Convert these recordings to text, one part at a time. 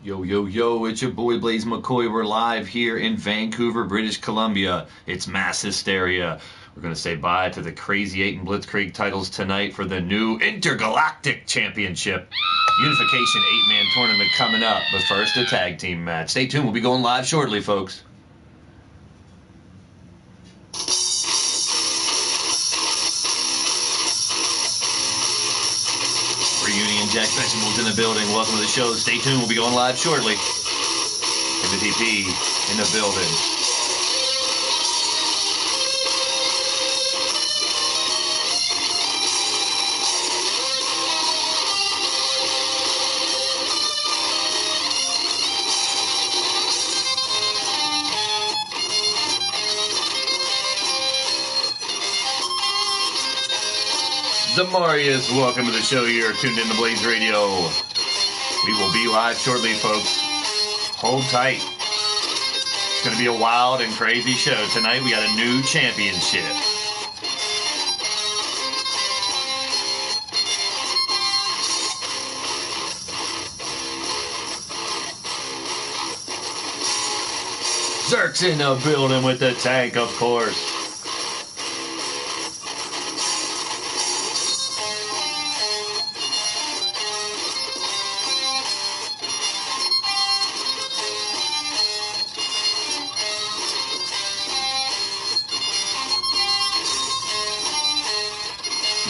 Yo, yo, yo, it's your boy Blaise McCoy. We're live here in Vancouver, British Columbia. It's mass hysteria. We're going to say bye to the Crazy 8 and Blitzkrieg titles tonight for the new Intergalactic Championship. Unification 8-man tournament coming up, but first a tag team match. Stay tuned, we'll be going live shortly, folks. Reunion Jack Vegetables in the building. Welcome to the show. Stay tuned. We'll be going live shortly. MVP in the building. Demarius, welcome to the show. You're tuned in to Blaised Radio. We will be live shortly, folks. Hold tight. It's going to be a wild and crazy show. Tonight we got a new championship. Zerk's in the building with the tank, of course.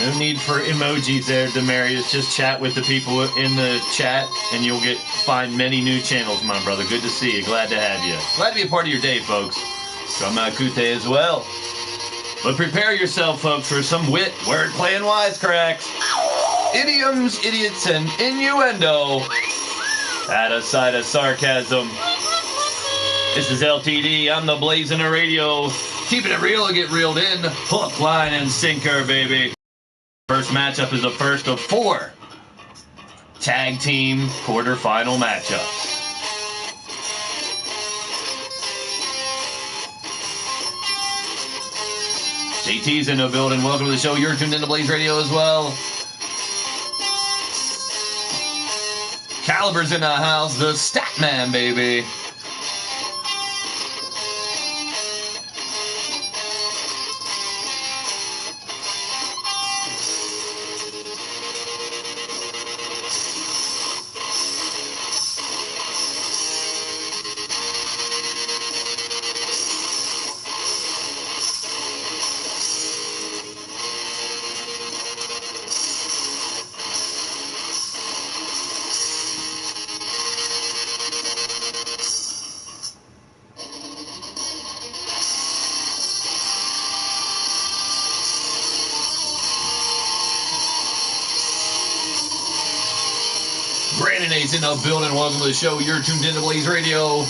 No need for emojis there, Demarius. Just chat with the people in the chat, and you'll find many new channels, my brother. Good to see you. Glad to have you. Glad to be a part of your day, folks. Come out Kute as well. But prepare yourself, folks, for some wit, wordplay, and wisecracks. Idioms, idiots, and innuendo. At a side of sarcasm. This is LTD. I'm the Blaised Radio. Keeping it real and get reeled in. Hook, line, and sinker, baby. First matchup is the first of 4 tag team quarterfinal matchups. JT's in the building. Welcome to the show. You're tuned in to Blaised Radio as well. Caliber's in the house. The Statman, baby. Brandon A's in the building. Welcome to the show. You're tuned in to Blaised Radio.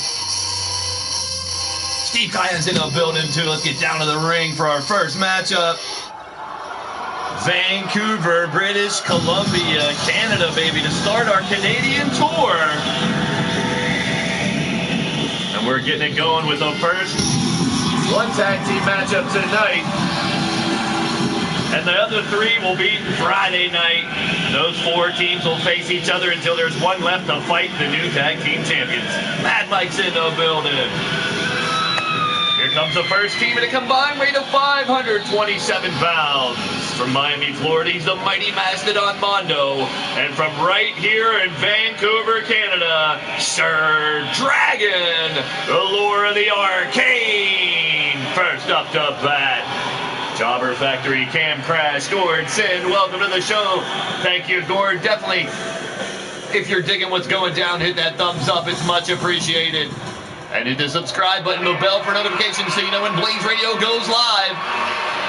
Steve Kyan's in the building, too. Let's get down to the ring for our first matchup. Vancouver, British Columbia, Canada, baby, to start our Canadian tour. And we're getting it going with the first one tag team matchup tonight. And the other 3 will be Friday night. Those 4 teams will face each other until there's one left to fight the new tag team champions. Mad Mike's in the building. Here comes the first team at a combined weight of 527 pounds. From Miami, Florida, he's the mighty Mastodon Mondo. And from right here in Vancouver, Canada, Sir Dragon, the lure of the arcane. First up to bat. Jobber Factory, Cam Crash, Gord, Sin, welcome to the show. Thank you, Gord. Definitely, if you're digging what's going down, hit that thumbs up. It's much appreciated. And hit the subscribe button, the bell for notifications so you know when Blaised Radio goes live.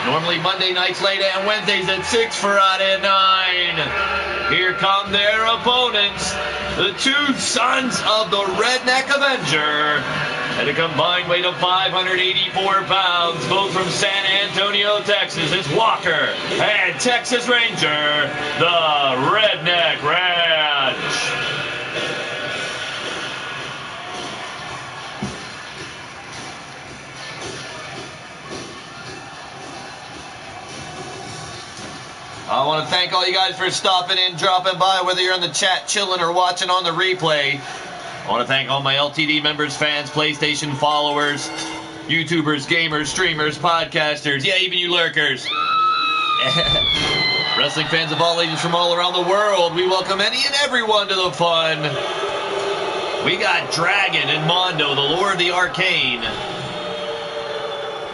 Normally Monday nights late and Wednesdays at 6, Friday at 9. Here come their opponents, the 2 sons of the Redneck Avenger. At a combined weight of 584 pounds, both from San Antonio, Texas, it's Walker and Texas Ranger, the Redneck Ranch. I want to thank all you guys for stopping in, dropping by, whether you're in the chat, chilling, or watching on the replay. I want to thank all my LTD members, fans, PlayStation followers, YouTubers, gamers, streamers, podcasters, yeah, even you lurkers. Wrestling fans of all ages from all around the world, we welcome any and everyone to the fun. We got Dragon and Mondo, the Lord of the Arcane.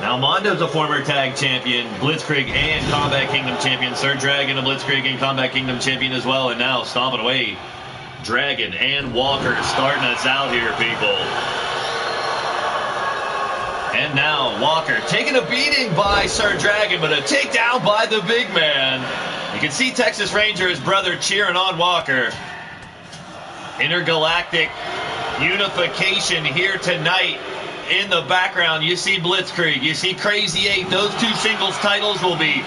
Now, Mondo's a former tag champion, Blitzkrieg and Combat Kingdom champion. Sir Dragon, a Blitzkrieg and Combat Kingdom champion as well. And now, stomping away, Dragon and Walker starting us out here, people. And now, Walker taking a beating by Sir Dragon, but a takedown by the big man. You can see Texas Ranger, his brother, cheering on Walker. Intergalactic Unification here tonight. In the background, you see Blitzkrieg, you see Crazy 8. Those two singles titles will be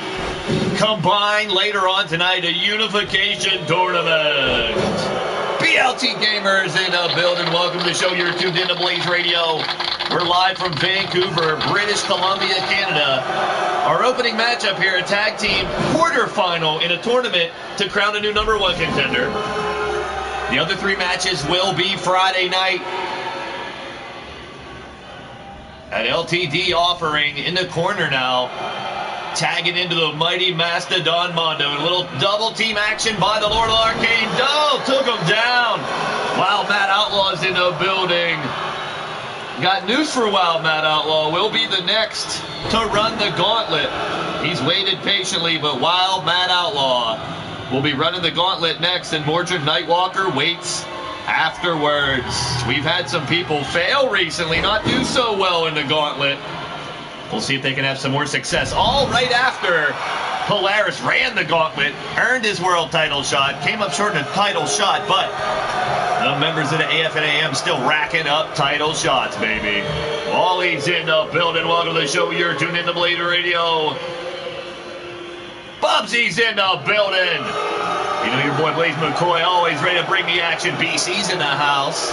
combined later on tonight. A Unification tournament. BLT gamers in the building. Welcome to the show. You're tuned into Blaised Radio. We're live from Vancouver, British Columbia, Canada. Our opening matchup here, a tag team quarterfinal in a tournament to crown a new #1 contender. The other 3 matches will be Friday night. At LTD offering in the corner now, tagging into the mighty Mastodon Mondo. A little double team action by the Lord of the Arcane. Oh, took him down. Wild Matt Outlaw's in the building. Got news for Wild Matt Outlaw. Will be the next to run the gauntlet. He's waited patiently, but Wild Matt Outlaw will be running the gauntlet next, and Mordred Nightwalker waits afterwards. We've had some people fail recently, not do so well in the gauntlet. We'll see if they can have some more success. All right after Polaris ran the gauntlet, earned his world title shot, came up short in a title shot, but the members of the AF and AM still racking up title shots, baby. Wally's in the building. Welcome to the show. You're tuned into Blaised Radio. Bubsy's in the building. You know your boy Blaise McCoy, always ready to bring the action. BC's in the house.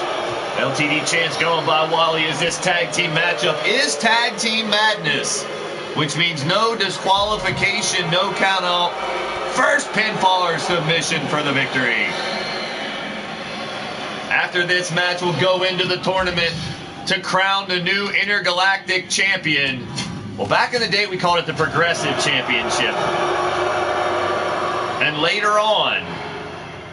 LTD chance going by Wally as this tag team matchup is Tag Team Madness, which means no disqualification, no count out. First pinfall or submission for the victory. After this match, we'll go into the tournament to crown the new Intergalactic champion. Well, back in the day, we called it the Progressive Championship. And later on,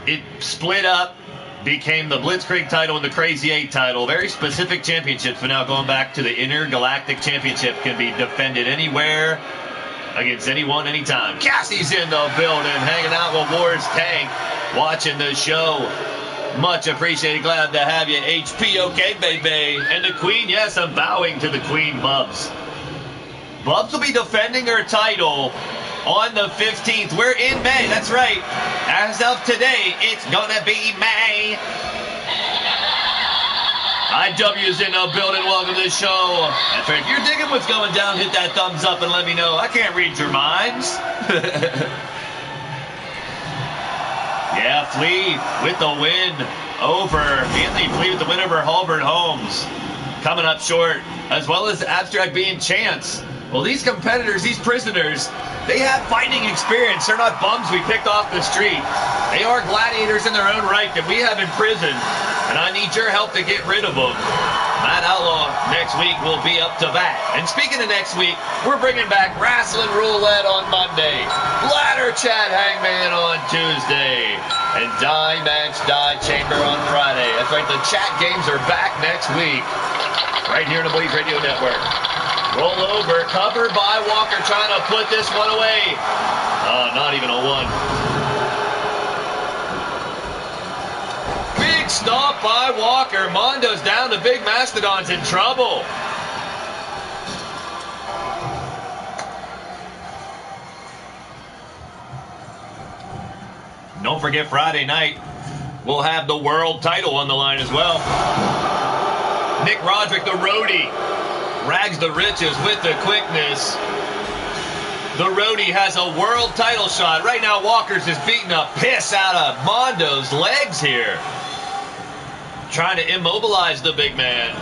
it split up, became the Blitzkrieg title and the Crazy 8 title. Very specific championships, but now going back to the Intergalactic Championship can be defended anywhere, against anyone, anytime. Cassie's in the building, hanging out with Wars Tank, watching the show. Much appreciated. Glad to have you. HP, okay, baby. And the Queen, yes, I'm bowing to the Queen, Bubs. Bubs will be defending her title on the 15th. We're in May. That's right. As of today, it's gonna be May. IW's in the building. Welcome to the show. That's right. If you're digging what's going down, hit that thumbs up and let me know. I can't read your minds. Yeah, Flea with the win over Manly. Flea with the win over Halbert Holmes. Coming up short, as well as Abstract being Chance. Well, these competitors, these prisoners, they have fighting experience. They're not bums we picked off the street. They are gladiators in their own right that we have in prison, and I need your help to get rid of them. Matt Outlaw next week will be up to bat. And speaking of next week, we're bringing back Wrestling Roulette on Monday, Ladder Chat Hangman on Tuesday, and Die Match Die Chamber on Friday. That's right, the chat games are back next week, right here on the Blaised Radio Network. Roll over, covered by Walker, trying to put this one away. Not even a one. Big stomp by Walker. Mondo's down. The big Mastodon's in trouble. Don't forget Friday night, we'll have the world title on the line as well. Nick Roderick, the roadie, rags the riches with the quickness. The roadie has a world title shot. Right now, Walker's just beating the piss out of Mondo's legs here. Trying to immobilize the big man.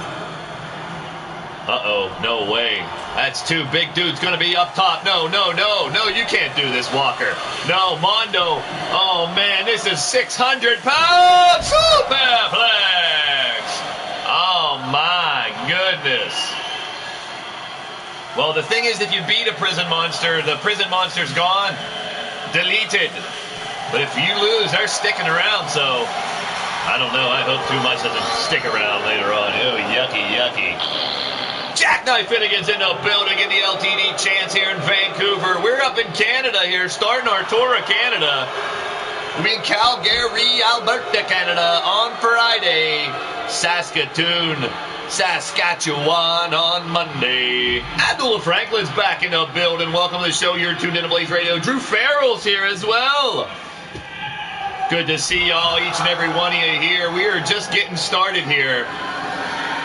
Uh-oh, no way. That's two big dudes going to be up top. No, you can't do this, Walker. No, Mondo. Oh, man, this is 600 pounds. Superplex. Well, the thing is, if you beat a prison monster, the prison monster's gone. Deleted. But if you lose, they're sticking around, so I don't know. I hope too much doesn't stick around later on. Oh, yucky, yucky. Jackknife Finnegan's in the building in the LTD chance here in Vancouver. We're up in Canada here, starting our tour of Canada. We'll be in Calgary, Alberta, Canada on Friday. Saskatoon, Saskatchewan on Monday. Abdullah Franklin's back in the building. Welcome to the show. You're tuned in to Blaised Radio. Drew Farrell's here as well. Good to see y'all, each and every one of you here. We are just getting started here.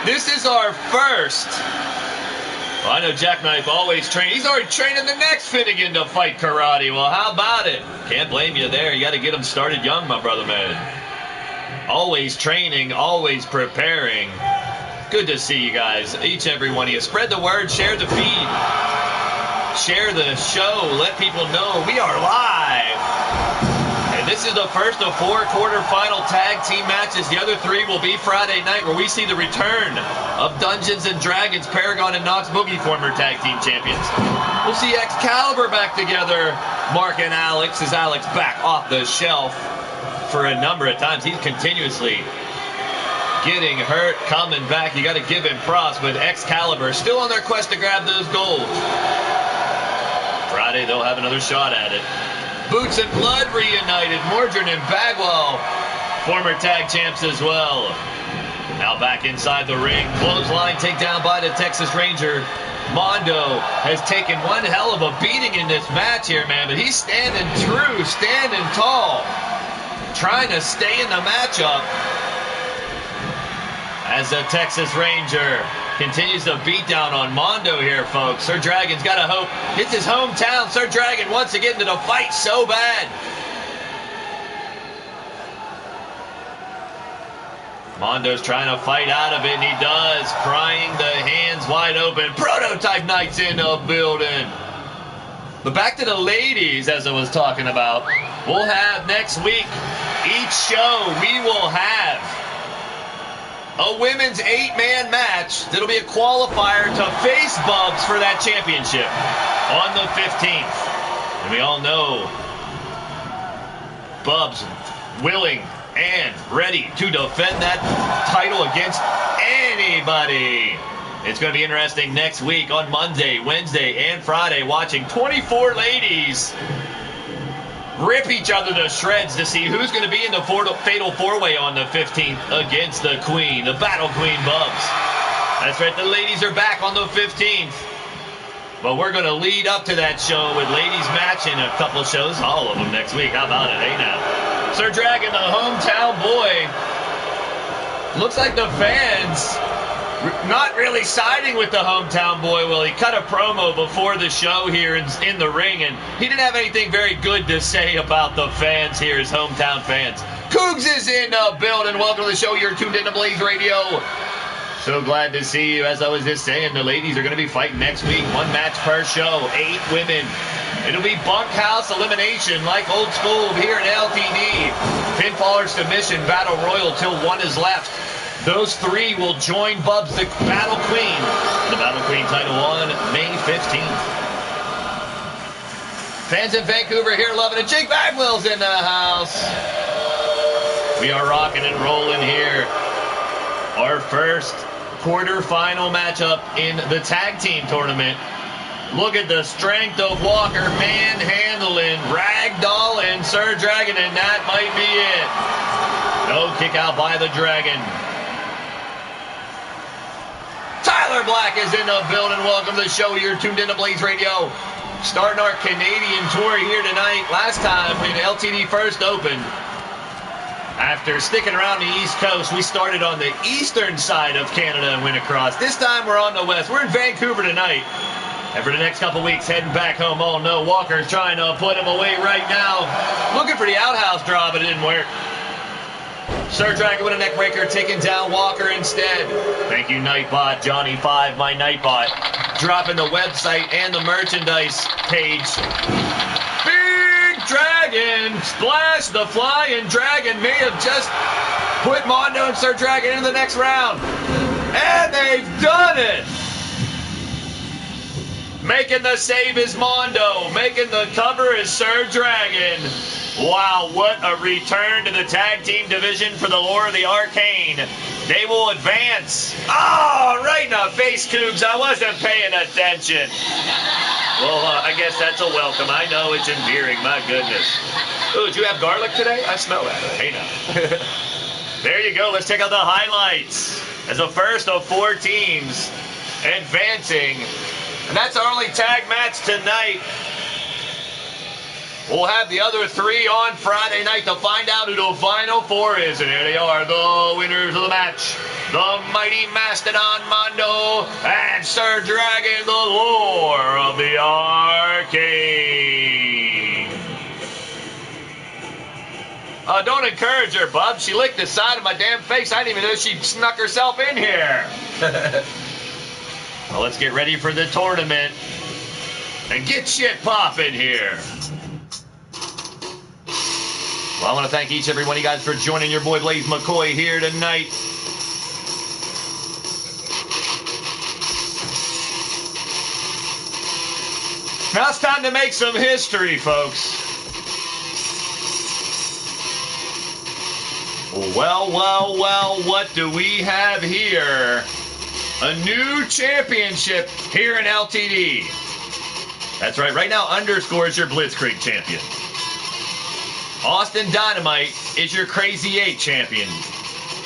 This is our first. Well, I know Jackknife always trains. He's already training the next Finnegan to fight karate. Well, how about it? Can't blame you there. You got to get him started young, my brother, man. Always training, always preparing. Good to see you guys, each and every one of you. Spread the word, share the feed. Share the show. Let people know we are live. This is the first of 4 quarterfinal tag team matches. The other 3 will be Friday night, where we see the return of Dungeons & Dragons, Paragon and Knox Boogie, former tag team champions. We'll see Excalibur back together. Mark and Alex, is Alex back off the shelf for a number of times. He's continuously getting hurt, coming back. You got to give him props, but Excalibur still on their quest to grab those gold. Friday, they'll have another shot at it. Boots and Blood reunited. Mordred and Bagwell, former tag champs as well. Now back inside the ring. Clothesline takedown by the Texas Ranger. Mondo has taken one hell of a beating in this match here, man. But he's standing true, standing tall, trying to stay in the matchup. As the Texas Ranger continues to beat down on Mondo here, folks. Sir Dragon's got to hope. It's his hometown. Sir Dragon wants to get into the fight so bad. Mondo's trying to fight out of it, and he does. Prying the hands wide open. Prototype Knight's in the building. But back to the ladies, as I was talking about. We'll have next week, each show we will have a women's 8-man match that'll be a qualifier to face Bubs for that championship on the 15th. And we all know Bubs willing and ready to defend that title against anybody. It's going to be interesting next week on Monday, Wednesday, and Friday, watching 24 ladies rip each other to shreds to see who's going to be in the fatal 4-way on the 15th against the Queen, the Battle Queen Bubs. That's right, the ladies are back on the 15th. But we're going to lead up to that show with ladies match in a couple shows, all of them next week. How about it, hey now? Sir Dragon, the hometown boy. Looks like the fans not really siding with the hometown boy. Well, he cut a promo before the show here in the ring, and he didn't have anything very good to say about the fans here, his hometown fans. Cougs is in the building. Welcome to the show. You're tuned in to Blaised Radio. So glad to see you. As I was just saying, the ladies are going to be fighting next week. 1 match per show, 8 women. It'll be bunkhouse elimination like old school here at LTD. Pinfall or submission, battle royal till 1 is left. Those 3 will join Bubs, the Battle Queen. The Battle Queen title on May 15th. Fans in Vancouver here loving it. Jake Bagwell's in the house. We are rocking and rolling here. Our first quarterfinal matchup in the tag team tournament. Look at the strength of Walker manhandling, ragdolling Sir Dragon, and that might be it. No kick out by the Dragon. Tyler Black is in the building. Welcome to the show. You're tuned in to Blaised Radio. Starting our Canadian tour here tonight. Last time when LTD first opened, after sticking around the East Coast, we started on the eastern side of Canada and went across. This time we're on the west. We're in Vancouver tonight. And for the next couple weeks, heading back home. Oh no, Walker's trying to put him away right now. Looking for the outhouse draw, but it didn't work. Sir Dragon with a neck breaker, taking down Walker instead. Thank you, Nightbot, Johnny5, my Nightbot. Dropping the website and the merchandise page. Big Dragon! Splash! The Flying Dragon may have just put Mondo and Sir Dragon into the next round. And they've done it! Making the save is Mondo. Making the cover is Sir Dragon. Wow, what a return to the tag team division for the Lord of the Arcane. They will advance. Oh, right in the face, Cougs. I wasn't paying attention. Well, I guess that's a welcome. I know it's endearing. My goodness. Ooh, did you have garlic today? I smell that. Hey, now. There you go. Let's check out the highlights. As the first of 4 teams advancing. And that's our only tag match tonight. We'll have the other 3 on Friday night to find out who the final 4 is. And here they are, the winners of the match. The mighty Mastodon Mondo and Sir Dragon, the Lore of the Arcane. Don't encourage her, bub. She licked the side of my damn face. I didn't even know she snuck herself in here. Well, let's get ready for the tournament and get shit poppin' here. Well, I want to thank each and every one of you guys for joining your boy Blaise McCoy here tonight. Now it's time to make some history, folks. Well, what do we have here? A new championship here in LTD. That's right, right now Underscore is your Blitzkrieg champion. Austin Dynamite is your Crazy 8 champion.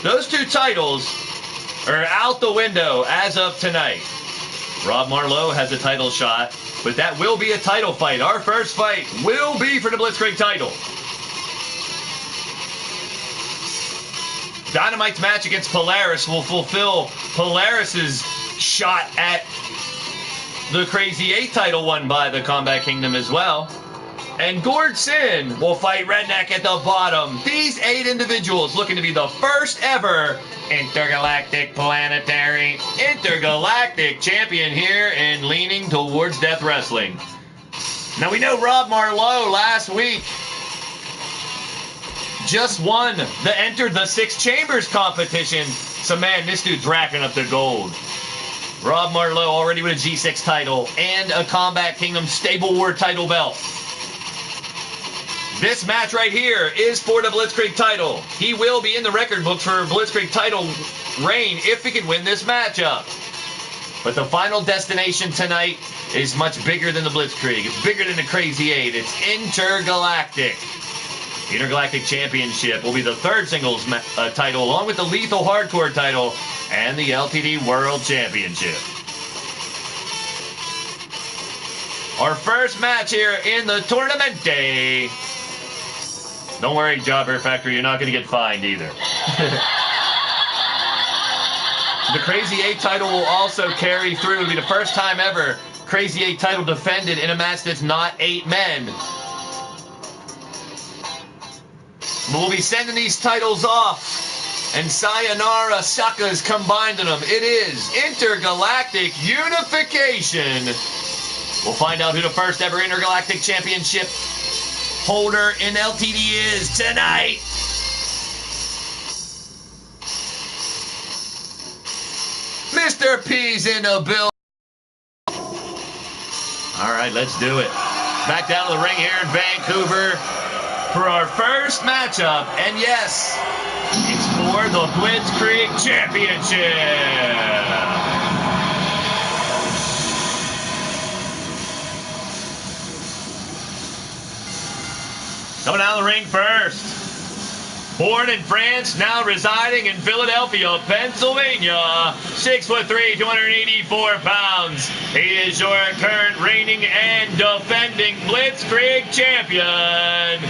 Those 2 titles are out the window as of tonight. Rob Marlowe has a title shot, but that will be a title fight. Our first fight will be for the Blitzkrieg title. Dynamite's match against Polaris will fulfill Polaris's shot at the Crazy 8 title won by the Combat Kingdom as well. And Gord Sin will fight Redneck at the bottom. These 8 individuals looking to be the first ever Intergalactic Planetary Intergalactic Champion here and leaning towards Death Wrestling. Now we know Rob Marlowe last week just won the Enter the 6 Chambers competition. So man, this dude's racking up the gold. Rob Marlowe already with a G6 title and a Combat Kingdom Stable War title belt. This match right here is for the Blitzkrieg title. He will be in the record books for Blitzkrieg title reign if he can win this matchup. But the final destination tonight is much bigger than the Blitzkrieg. It's bigger than the Crazy 8. It's Intergalactic. The Intergalactic Championship will be the 3rd singles title, along with the Lethal Hardcore title and the LTD World Championship. Our first match here in the tournament day. Don't worry, Jobber Factory, you're not going to get fined either. The Crazy 8 title will also carry through. It'll be the first time ever Crazy 8 title defended in a match that's not 8 men. But we'll be sending these titles off, and Sayonara Saka's combined in them. It is Intergalactic Unification. We'll find out who the first ever Intergalactic Championship holder in LTD is tonight. Mr. P's in the bill. All right, let's do it. Back down to the ring here in Vancouver for our first matchup. And yes, it's for the Blitzkrieg Championship. Coming out of the ring first. Born in France, now residing in Philadelphia, Pennsylvania. 6'3", 284 pounds. He is your current reigning and defending Blitzkrieg champion.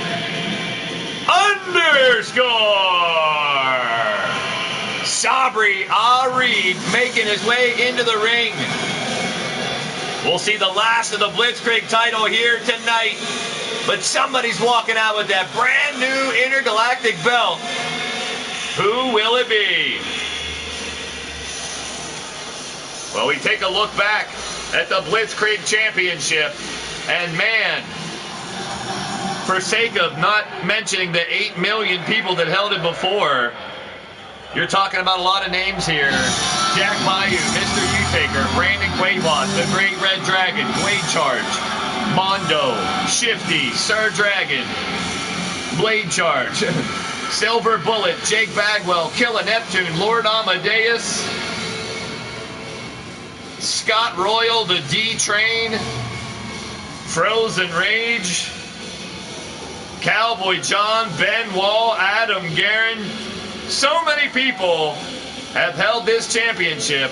Underscore. Sabri Ari making his way into the ring. We'll see the last of the Blitzkrieg title here tonight. But somebody's walking out with that brand new Intergalactic belt. Who will it be? Well, we take a look back at the Blitzkrieg Championship. And man, for sake of not mentioning the 8 million people that held it before, you're talking about a lot of names here. Jack Mayu, Mr. Undertaker, Brandon Quavon, the Great Red Dragon, Blade Charge, Mondo, Shifty, Sir Dragon, Blade Charge, Silver Bullet, Jake Bagwell, Killer Neptune, Lord Amadeus, Scott Royal, the D-Train, Frozen Rage, Cowboy John, Ben Wall, Adam Guerin. So many people have held this championship.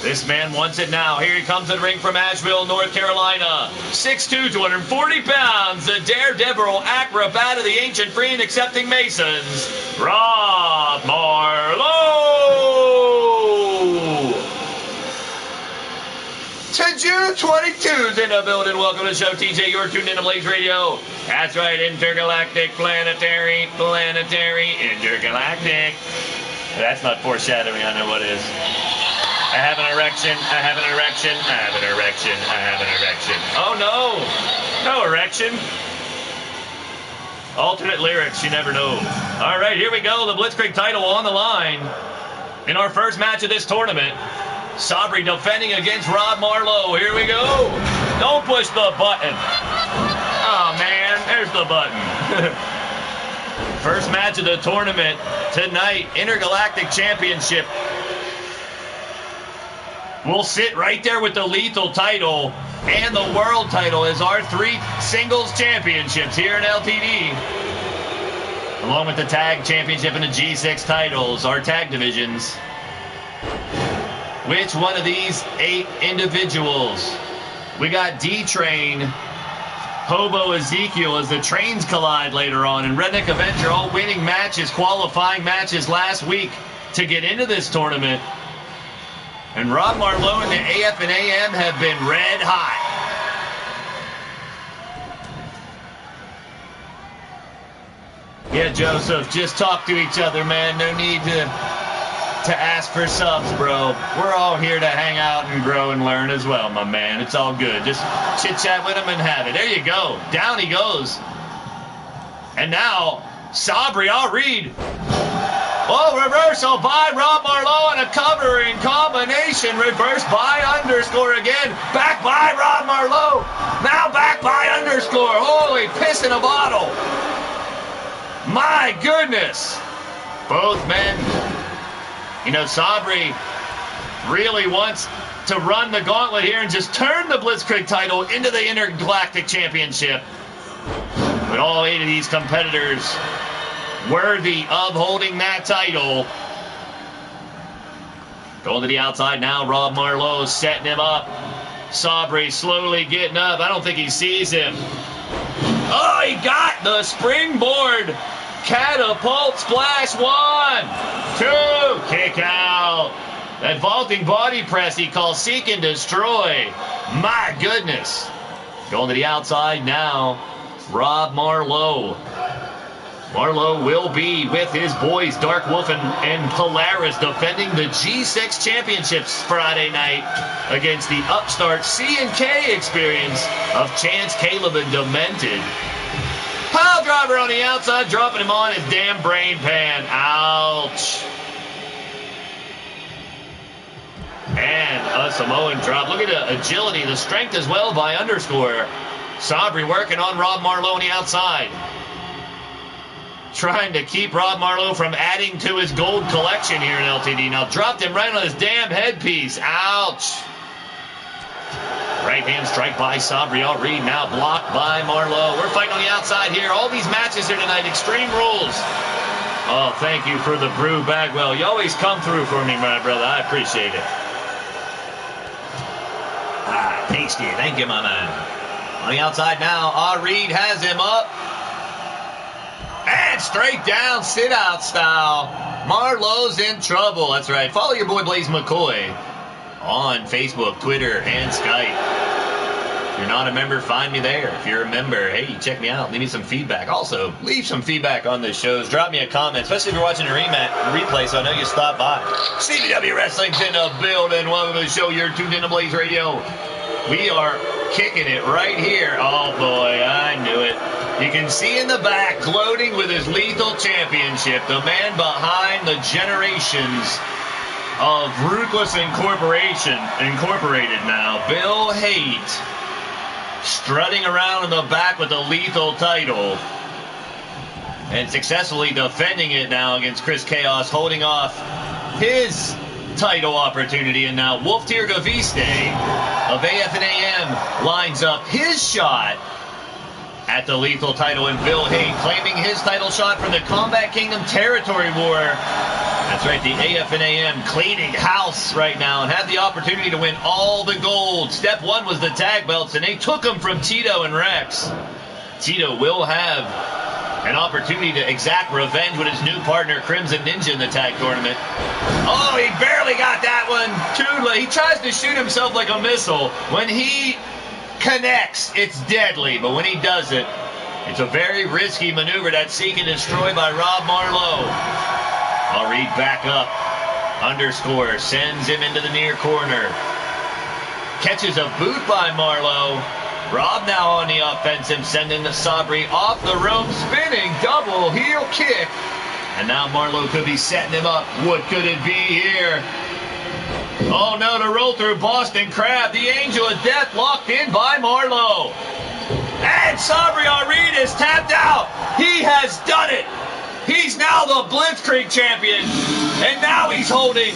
This man wants it now. Here he comes in the ring from Asheville, North Carolina. 6'2", 240 pounds, the daredevil acrobat of the ancient free and accepting Masons, Rob Marlowe. To June 22's in the building. Welcome to the show, TJ. You're tuned in to Blaised Radio. That's right, intergalactic, planetary, intergalactic. That's not foreshadowing. I know what it is. I have an erection. I have an erection. I have an erection. I have an erection. Oh no, no erection. Alternate lyrics. You never know. All right, here we go. The Blitzkrieg title on the line in our first match of this tournament. Sabri defending against Rob Marlowe. Here we go. Don't push the button. Oh, man. There's the button. First match of the tournament tonight. Intergalactic Championship. We'll sit right there with the Lethal title and the World title as our 3 singles championships here in LTD. Along with the Tag Championship and the G6 titles, our tag divisions. Which one of these 8 individuals? We got D-Train, Hobo Ezekiel as the trains collide later on, and Redneck Avenger all winning matches, qualifying matches last week to get into this tournament. And Rob Marlowe and the AF and AM have been red hot. Yeah, Joseph, just talk to each other, man. No need to ask for subs, bro. We're all here to hang out and grow and learn as well, my man. It's all good. Just chit-chat with him and have it. There you go. Down he goes. And now, Sabri, I'll read. Oh, reversal by Rob Marlowe and a cover in combination. Reverse by underscore again. Back by Rob Marlowe. Now back by underscore. Holy piss in a bottle. My goodness. Both men. You know, Sabri really wants to run the gauntlet here and just turn the Blitzkrieg title into the Intergalactic Championship. But all 8 of these competitors worthy of holding that title. Going to the outside now, Rob Marlowe setting him up. Sabri slowly getting up. I don't think he sees him. Oh, he got the springboard. Catapult splash. 1, 2, kick out. That vaulting body press he calls seek and destroy. My goodness. Going to the outside now, Rob Marlowe. Marlowe will be with his boys, Dark Wolf and Polaris, defending the G6 championships Friday night against the upstart C&K experience of Chance, Caleb, and Demented. Pile driver on the outside, dropping him on his damn brain pan. Ouch. And a Samoan drop. Look at the agility, the strength as well by underscore. Sabri working on Rob Marlowe on the outside. Trying to keep Rob Marlowe from adding to his gold collection here in LTD. Now dropped him right on his damn headpiece. Ouch. Right hand strike by Sabri. I'll read now. Blocked by Marlowe. We're fighting on the outside here. All these matches here tonight. Extreme Rules. Oh, thank you for the brew, Bagwell. You always come through for me, my brother. I appreciate it. Ah, tasty. Thank you, my man. On the outside now, Reed has him up. And straight down, sit-out style. Marlowe's in trouble. That's right. Follow your boy Blaise McCoy on Facebook, Twitter, and Skype. If you're not a member, find me there. If you're a member, hey, check me out. Leave me some feedback. Also, leave some feedback on the shows. Drop me a comment, especially if you're watching a replay, so I know you stopped by. CBW Wrestling's in the building. Welcome to the show. You're tuned into Blaised Radio. We are kicking it right here. Oh, boy, I knew it. You can see in the back, gloating with his Lethal Championship, the man behind the generations of Ruthless Incorporated now. Bill Haight strutting around in the back with the lethal title. And successfully defending it now against Chris Chaos, holding off his title opportunity. And now Wolf Tirgaviste of AF and AM lines up his shot at the lethal title, and Bill Haight claiming his title shot from the Combat Kingdom Territory War. That's right, the AF and AM cleaning house right now and had the opportunity to win all the gold. Step one was the tag belts, and they took them from Tito and Rex. Tito will have an opportunity to exact revenge with his new partner, Crimson Ninja, in the tag tournament. Oh, he barely got that one. Too late. He tries to shoot himself like a missile. When he connects, it's deadly, but when he doesn't, it's a very risky maneuver. That seek and destroy by Rob Marlowe. I'll read back up. Underscore sends him into the near corner. Catches a boot by Marlowe. Rob now on the offensive, sending the Sabri off the rope, spinning double heel kick. And now Marlowe could be setting him up. What could it be here? Oh no, the roll through Boston Crab. The Angel of Death locked in by Marlowe. And Sabri Arid is tapped out. He has done it. He's now the Blitzkrieg champion. And now he's holding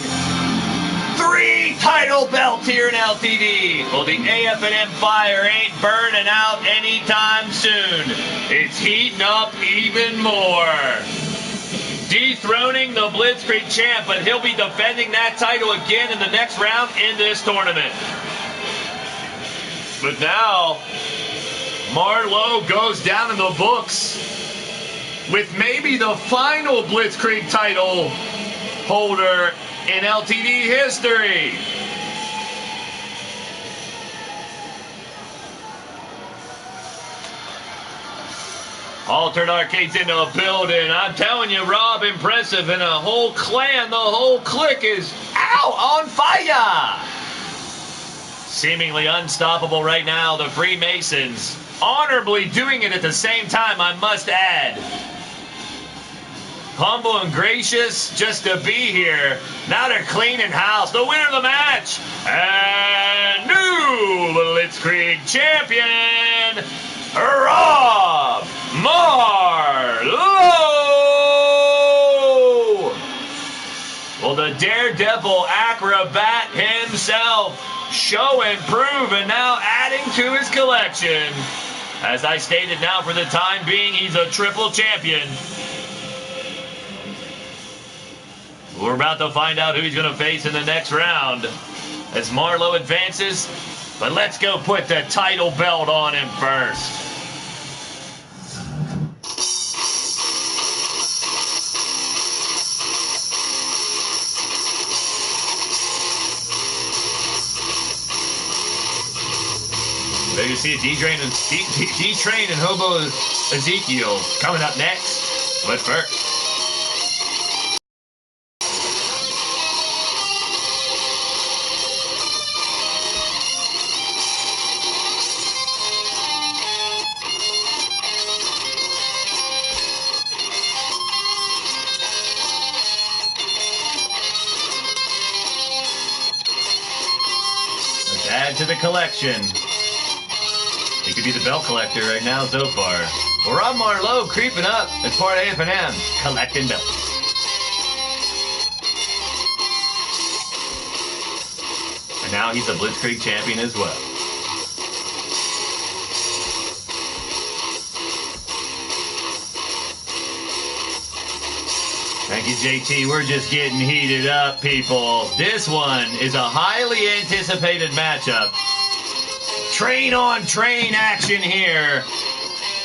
3 title belts here in LTD. Well, the AF&M fire ain't burning out anytime soon. It's heating up even more. Dethroning the Blitzkrieg champ, but he'll be defending that title again in the next round in this tournament. But now, Marlowe goes down in the books with maybe the final Blitzkrieg title holder in LTD history. Altered Arcade's in the building. I'm telling you, Rob, impressive. And a whole clan, the whole clique is on fire. Seemingly unstoppable right now, the Freemasons. Honorably doing it at the same time, I must add. Humble and gracious just to be here. Now they're cleaning house. The winner of the match, and new Blitzkrieg champion, Rob Marlowe. Well, the daredevil acrobat himself, show and prove, and now adding to his collection. As I stated, now for the time being, he's a triple champion. We're about to find out who he's going to face in the next round as Marlowe advances. But let's go put the title belt on him first. There you see D-Train and Hobo Ezekiel coming up next. But first, let's add to the collection. He could be the belt collector right now so far. Well, Rob Marlowe creeping up as part of AF&M, collecting belts. And now he's a Blitzkrieg champion as well. Thank you, JT. We're just getting heated up, people. This one is a highly anticipated matchup. Train on train action here.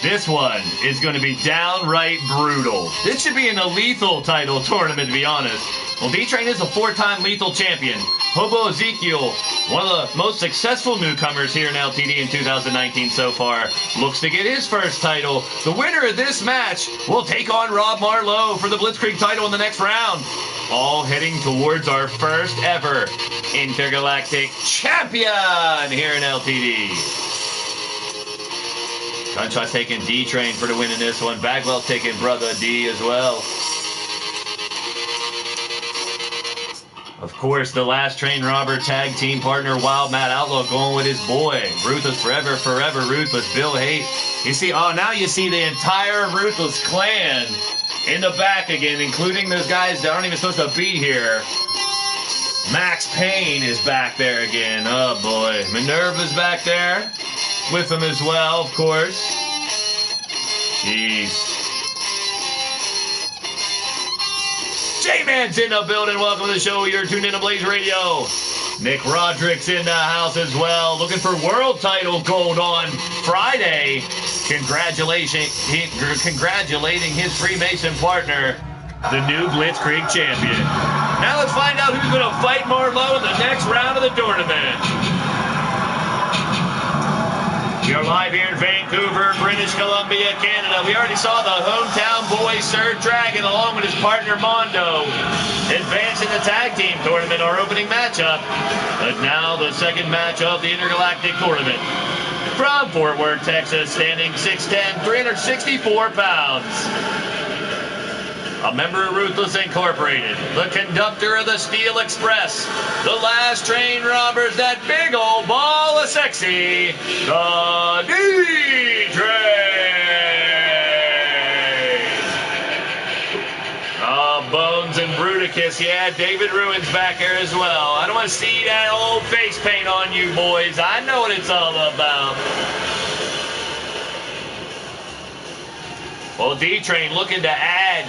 This one is going to be downright brutal. This should be in the lethal title tournament, to be honest. Well, D-Train is a 4-time lethal champion. Hobo Ezekiel, one of the most successful newcomers here in LTD in 2019 so far, looks to get his first title. The winner of this match will take on Rob Marlowe for the Blitzkrieg title in the next round. All heading towards our first ever Intergalactic champion here in LTD. Gunshot's taking D-Train for the win in this one. Bagwell's taking Brother D as well. Of course, the last train robber tag team partner, Wild Matt Outlaw, going with his boy. Ruthless Forever, Forever Ruthless, Bill Haight. You see, now you see the entire Ruthless clan in the back again, including those guys that aren't even supposed to be here. Max Payne is back there again. Oh, boy. Minerva's back there with him as well, of course. Jeez. J-Man's in the building. Welcome to the show. You're tuned in to Blaised Radio. Nick Roderick's in the house as well. Looking for world title gold on Friday. Congratulating his Freemason partner, the new Blitzkrieg champion. Now let's find out who's going to fight Marlowe in the next round of the tournament. We are live here in Vancouver, British Columbia, Canada. We already saw the hometown boy, Sir Dragon, along with his partner, Mondo, advance in the tag team tournament, our opening matchup. But now the second match of the Intergalactic tournament. From Fort Worth, Texas, standing 6'10", 364 pounds. A member of Ruthless Incorporated, the conductor of the Steel Express, the last train robbers, that big old ball of sexy, the D-Train. Bones and Bruticus, yeah, David Ruin's back here as well. I don't want to see that old face paint on you boys. I know what it's all about. Well, D-Train looking to add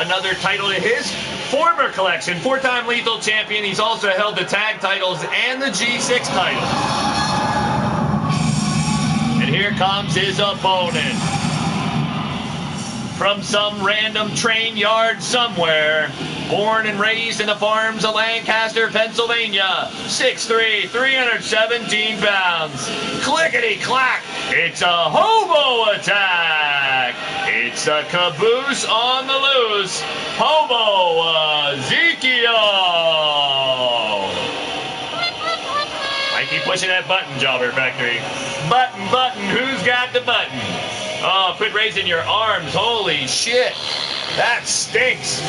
another title to his former collection. Four-time lethal champion. He's also held the tag titles and the G6 title. And here comes his opponent. From some random train yard somewhere. Born and raised in the farms of Lancaster, Pennsylvania. 6'3", 317 pounds. Clickety-clack. It's a hobo attack. It's a caboose on the loose. Hobo Ezekiel. I keep pushing that button, Jobber Factory. Button, button. Who's got the button? Oh, quit raising your arms. Holy shit. That stinks.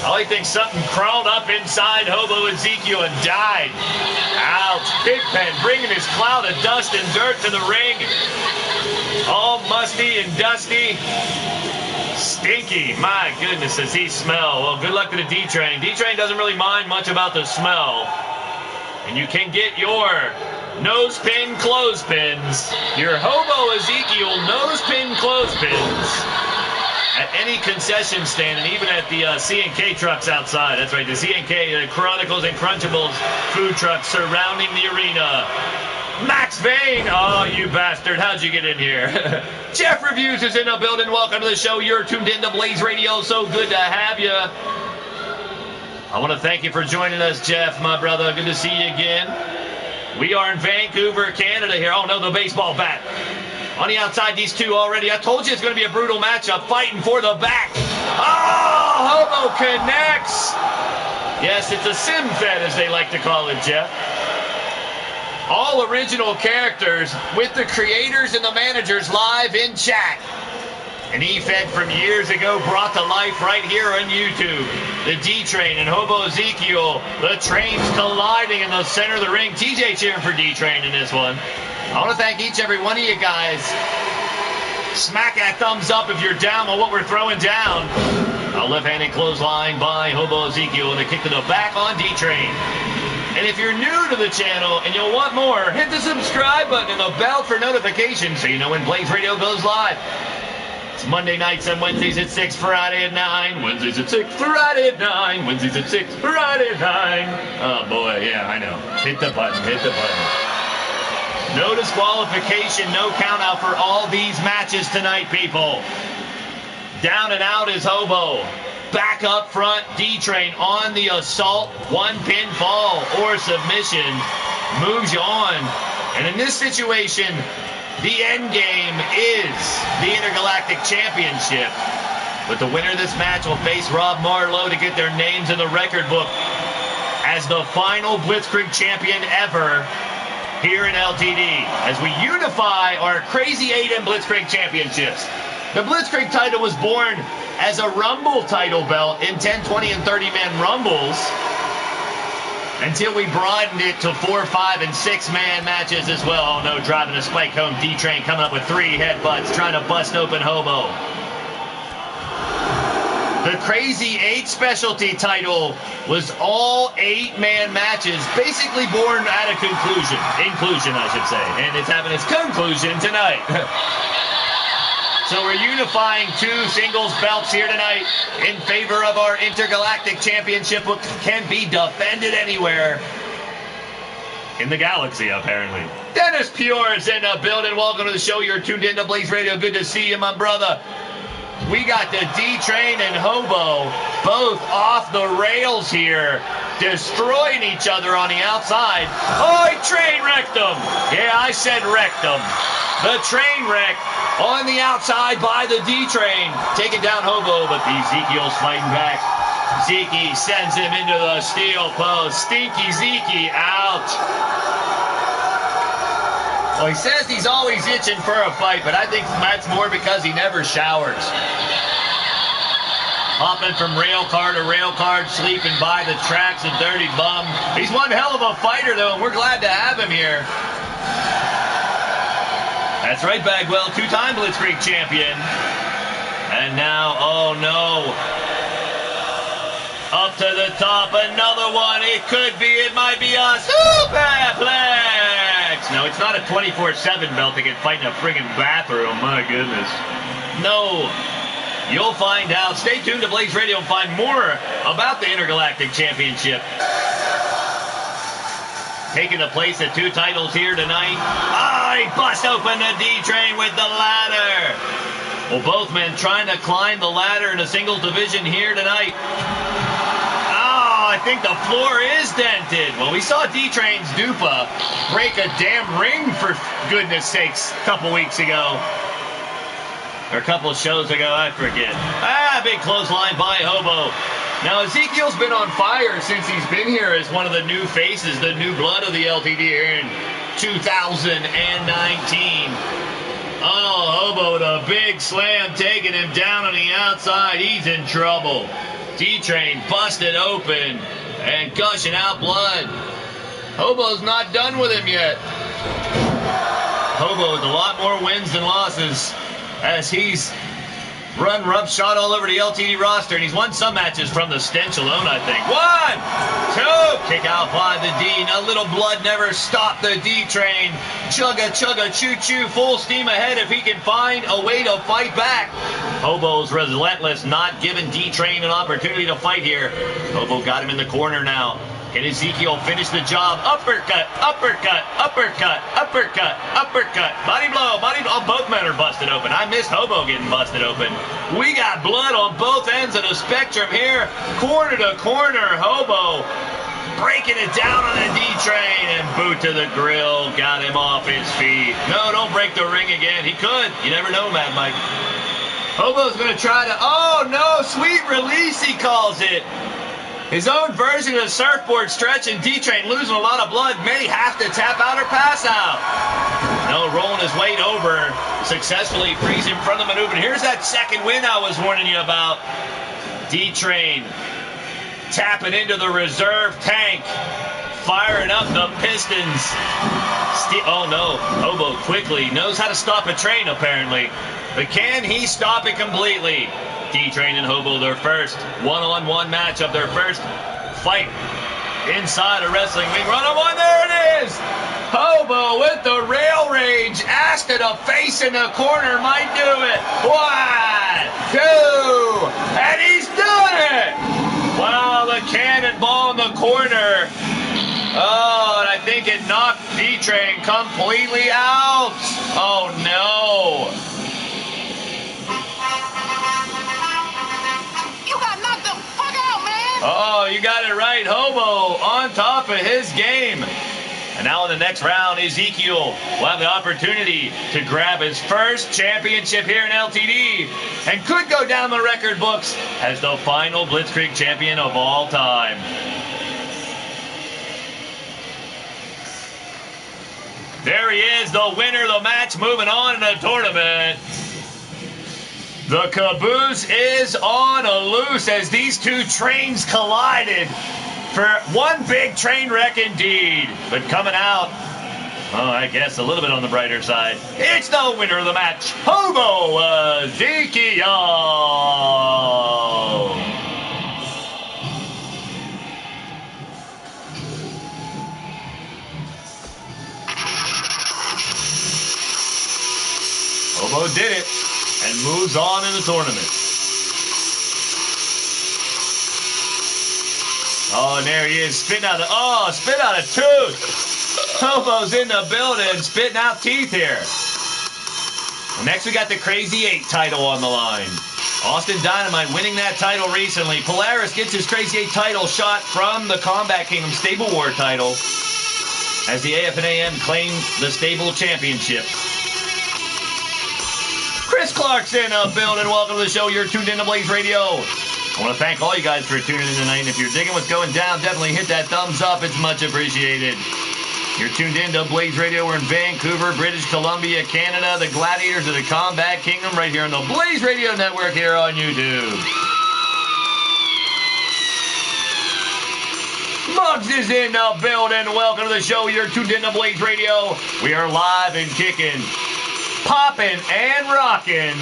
I only think something crawled up inside Hobo Ezekiel and died. Ouch. Pigpen bringing his cloud of dust and dirt to the ring. All musty and dusty. Stinky. My goodness, does he smell. Well, good luck to the D-Train. D-Train doesn't really mind much about the smell. And you can get your nose pin clothespins. Your Hobo Ezekiel nose pin clothespins. At any concession stand, and even at the C&K trucks outside. That's right, the C&K, the Chronicles and Crunchables food trucks surrounding the arena. Max Vane! Oh, you bastard, how'd you get in here? Jeff Reviews is in the building. Welcome to the show. You're tuned in to Blaised Radio. So good to have you. I want to thank you for joining us, Jeff, my brother. Good to see you again. We are in Vancouver, Canada here. Oh, no, the baseball bat. On the outside, these two already. I told you it's going to be a brutal matchup, fighting for the back. Oh, Hobo connects. Yes, it's a sim fed, as they like to call it, Jeff. All original characters with the creators and the managers live in chat. An E-Fed from years ago brought to life right here on YouTube. The D-Train and Hobo Ezekiel. The trains colliding in the center of the ring. TJ cheering for D-Train in this one. I want to thank each and every one of you guys. Smack that thumbs up if you're down on what we're throwing down. A left-handed clothesline by Hobo Ezekiel and a kick to the back on D-Train. And if you're new to the channel and you'll want more, hit the subscribe button and the bell for notifications so you know when Blaised Radio goes live. It's Monday nights and Wednesdays at 6, Friday at 9. Wednesdays at 6, Friday at 9. Wednesdays at 6, Friday at 9. Oh, boy, yeah, I know. Hit the button, hit the button. No disqualification, no count out for all these matches tonight, people. Down and out is Hobo. Back up front, D-Train on the assault. One pinfall or submission moves you on. And in this situation, the end game is the Intergalactic Championship. But the winner of this match will face Rob Marlowe to get their names in the record book as the final Blitzkrieg champion ever here in LTD, as we unify our Crazy 8 and Blitzkrieg championships. The Blitzkrieg title was born as a Rumble title belt in 10, 20, and 30-man Rumbles. until we broadened it to 4, 5, and 6-man matches as well. Oh no, driving a spike home. D-Train coming up with 3 headbutts, trying to bust open Hobo. The Crazy 8 specialty title was all 8-man matches, basically born at a inclusion, I should say, and it's having its conclusion tonight. So we're unifying 2 singles belts here tonight in favor of our Intergalactic Championship, which can be defended anywhere in the galaxy, apparently. Dennis Pure is in the building. Welcome to the show. You're tuned into Blaised Radio. Good to see you, my brother. We got the D-Train and Hobo both off the rails here, destroying each other on the outside. Oh, he train wrecked them. Yeah, I said wrecked them. The train wreck on the outside by the D-Train, taking down Hobo, but Ezekiel's fighting back. Zeke sends him into the steel post. Stinky Zeke out. Well, he says he's always itching for a fight, but I think that's more because he never showers. Hopping from rail car to rail car, sleeping by the tracks, a dirty bum. He's one hell of a fighter, though, and we're glad to have him here. That's right, Bagwell, 2-time Blitzkrieg champion. And now, oh no. Up to the top, another one. It could be, it might be a superplex. No, it's not a 24/7 belt that can fight in a friggin' bathroom. My goodness. No. You'll find out. Stay tuned to Blaised Radio and find more about the Intergalactic Championship. Taking the place at 2 titles here tonight. Oh, he bust open the D-Train with the ladder. Well, both men trying to climb the ladder in a singles division here tonight. I think the floor is dented. Well, we saw D-Train's Dupa break a damn ring, for goodness sakes, a couple weeks ago. Or a couple shows ago, I forget. Big clothesline by Hobo. Now, Ezekiel's been on fire since he's been here as one of the new faces, the new blood of the LTD here in 2019. Oh, Hobo with a big slam, taking him down on the outside. He's in trouble. D-Train busted open and gushing out blood. Hobo's not done with him yet. Hobo with a lot more wins than losses as he's run roughshod all over the LTD roster, and he's won some matches from the stench alone, I think. 1, 2, kick out by the D. Now little blood never stopped the D-Train. Chugga, chugga, choo-choo, full steam ahead if he can find a way to fight back. Hobo's relentless, not giving D-Train an opportunity to fight here. Hobo got him in the corner now. Can Ezekiel finish the job? Uppercut, uppercut, uppercut, uppercut, uppercut. Body blow, body blow. Oh, both men are busted open. I missed Hobo getting busted open. We got blood on both ends of the spectrum here. Corner to corner, Hobo breaking it down on the D-Train and boot to the grill. Got him off his feet. No, don't break the ring again. He could. You never know, Mad Mike. Hobo's going to try to... Oh, no, sweet release, he calls it. His own version of the surfboard stretch, and D-Train losing a lot of blood. May have to tap out or pass out. No, rolling his weight over. Successfully frees him from the maneuver. Here's that second win I was warning you about. D-Train tapping into the reserve tank. Firing up the pistons. Oh no, Hobo quickly knows how to stop a train apparently. But can he stop it completely? D-Train and Hobo, their first one-on-one match of their first fight inside a wrestling ring. Run-on-one, there it is! Hobo with the rail rage. Asta to face in the corner might do it. 1, 2, and he's done it! Wow, the cannonball in the corner. Oh, and I think it knocked D-Train completely out. Oh, no. Oh, you got it right. Hobo on top of his game. And now in the next round, Ezekiel will have the opportunity to grab his first championship here in LTD and could go down the record books as the final Blitzkrieg champion of all time. There he is, the winner of the match, moving on in the tournament. The caboose is on a loose as these two trains collided. for one big train wreck indeed. But coming out, oh, I guess a little bit on the brighter side, it's the winner of the match, Hobo Ezekiel. Hobo did it and moves on in the tournament. Oh, and there he is, spitting out a tooth. Hobo's in the building, spitting out teeth here. Well, next we got the Crazy 8 title on the line. Austin Dynamite winning that title recently. Polaris gets his Crazy 8 title shot from the Combat Kingdom Stable War title as the AF&AM claim the Stable Championship. Chris Clarkson of building. Welcome to the show. You're tuned in to Blaised Radio. I want to thank all you guys for tuning in tonight. And if you're digging what's going down, definitely hit that thumbs up. It's much appreciated. You're tuned in to Blaised Radio. We're in Vancouver, British Columbia, Canada. The Gladiators of the Combat Kingdom right here on the Blaised Radio Network here on YouTube. Muggs is in the building. Welcome to the show. You're tuned in to Blaised Radio. We are live and kicking, popping and rocking,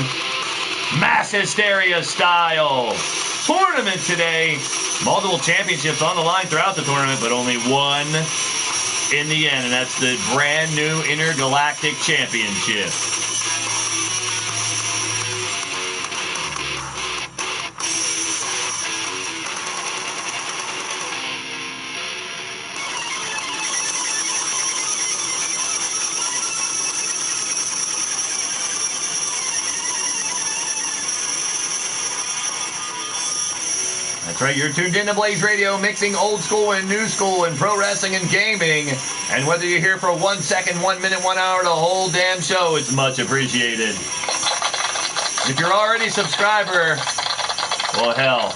mass hysteria style. Tournament today. Multiple championships on the line throughout the tournament, but only one in the end, and that's the brand new Intergalactic Championship. That's right, you're tuned in to Blaised Radio, mixing old school and new school and pro wrestling and gaming. And whether you're here for 1 second, 1 minute, 1 hour, the whole damn show, it's much appreciated. If you're already a subscriber, well, hell,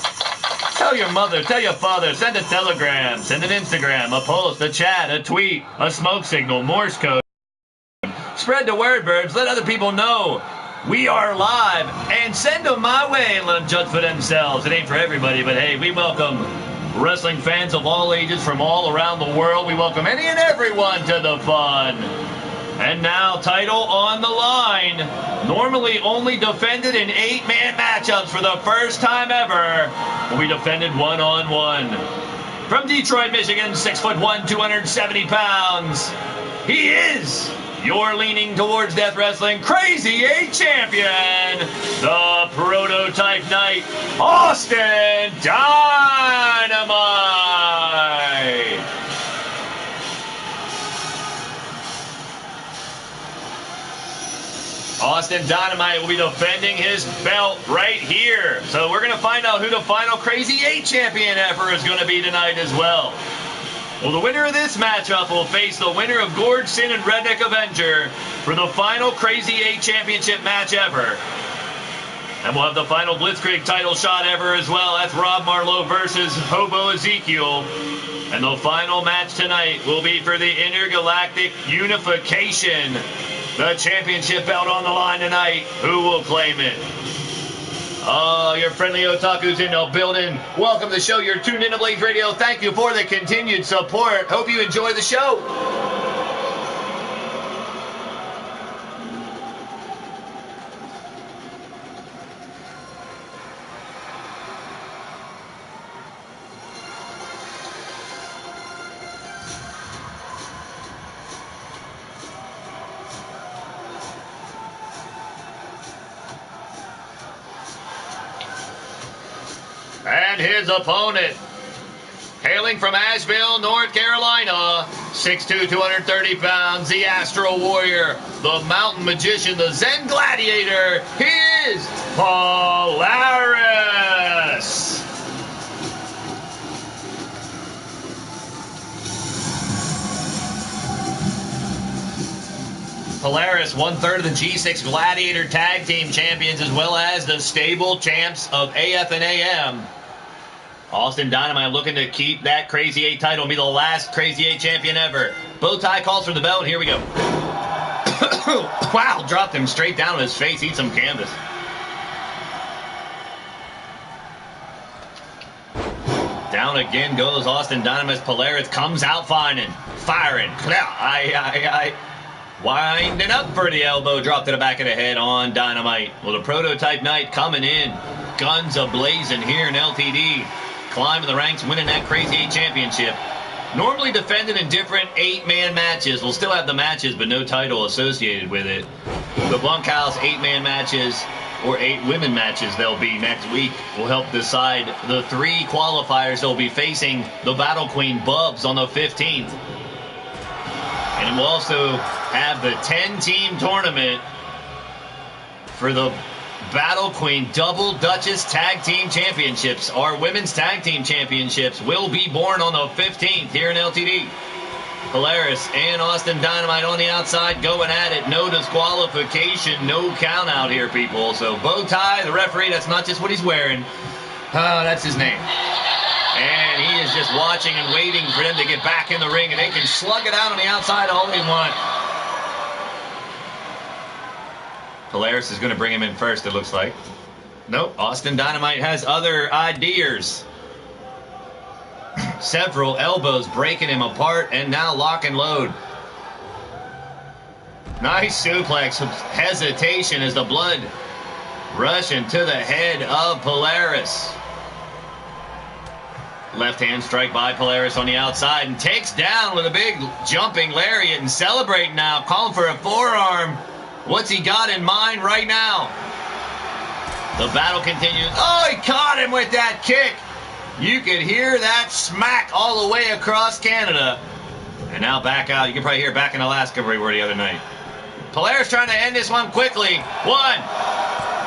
tell your mother, tell your father, send a telegram, send an Instagram, a post, a chat, a tweet, a smoke signal, Morse code. Spread the word, birds. Let other people know we are live, and send them my way and let them judge for themselves. It ain't for everybody, but hey, we welcome wrestling fans of all ages from all around the world. We welcome any and everyone to the fun. And now, title on the line. Normally only defended in 8-man matchups for the first time ever, will be defended one-on-one. From Detroit, Michigan, 6'1", 270 pounds. He is your leaning towards death wrestling Crazy 8 champion, the prototype knight, Austin Dynamite. Austin Dynamite will be defending his belt right here. So we're going to find out who the final Crazy 8 champion ever is going to be tonight as well. Well, the winner of this matchup will face the winner of Gorge Sin and Redneck Avenger for the final Crazy 8 championship match ever. And we'll have the final Blitzkrieg title shot ever as well. That's Rob Marlowe versus Hobo Ezekiel. And the final match tonight will be for the Intergalactic Unification. The championship belt on the line tonight. Who will claim it? Oh, your friendly otaku's in the building. Welcome to the show. You're tuned in to Blaised Radio. Thank you for the continued support. Hope you enjoy the show. And his opponent, hailing from Asheville, North Carolina, 6'2", 230 pounds, the Astro Warrior, the Mountain Magician, the Zen Gladiator, he is Polaris. Polaris, 1/3 of the G6 Gladiator Tag Team Champions, as well as the stable champs of AF and AM. Austin Dynamite looking to keep that Crazy 8 title and be the last Crazy 8 champion ever. Bow tie calls for the belt. Here we go. Wow, dropped him straight down on his face. Eat some canvas. Down again goes Austin Dynamite. Polaris comes out firing. Winding up for the elbow drop to the back of the head on Dynamite. Well, the prototype night coming in. Guns a-blazing here in LTD. Climbing the ranks, winning that Crazy 8 championship. Normally defended in different 8-man matches. We'll still have the matches, but no title associated with it. The bunkhouse 8-man matches, or 8 women matches they'll be next week, will help decide the 3 qualifiers they'll be facing the Battle Queen Bubs on the 15th. And we'll also have the 10-team tournament for the Battle Queen Double Duchess Tag Team Championships. Our Women's Tag Team Championships will be born on the 15th here in LTD. Polaris and Austin Dynamite on the outside going at it. No disqualification, no count out here, people. So bow tie, the referee, that's not just what he's wearing. That's his name. And he is just watching and waiting for them to get back in the ring, and they can slug it out on the outside all they want. Polaris is going to bring him in first, it looks like. Nope, Austin Dynamite has other ideas. Several elbows breaking him apart, and now lock and load. Nice suplex, hesitation as the blood rushing to the head of Polaris. Left hand strike by Polaris on the outside and takes down with a big jumping lariat and celebrating now, calling for a forearm. What's he got in mind right now? The battle continues. Oh, he caught him with that kick. You could hear that smack all the way across Canada. And now back out. You can probably hear back in Alaska where we were the other night. Polaris trying to end this one quickly. 1,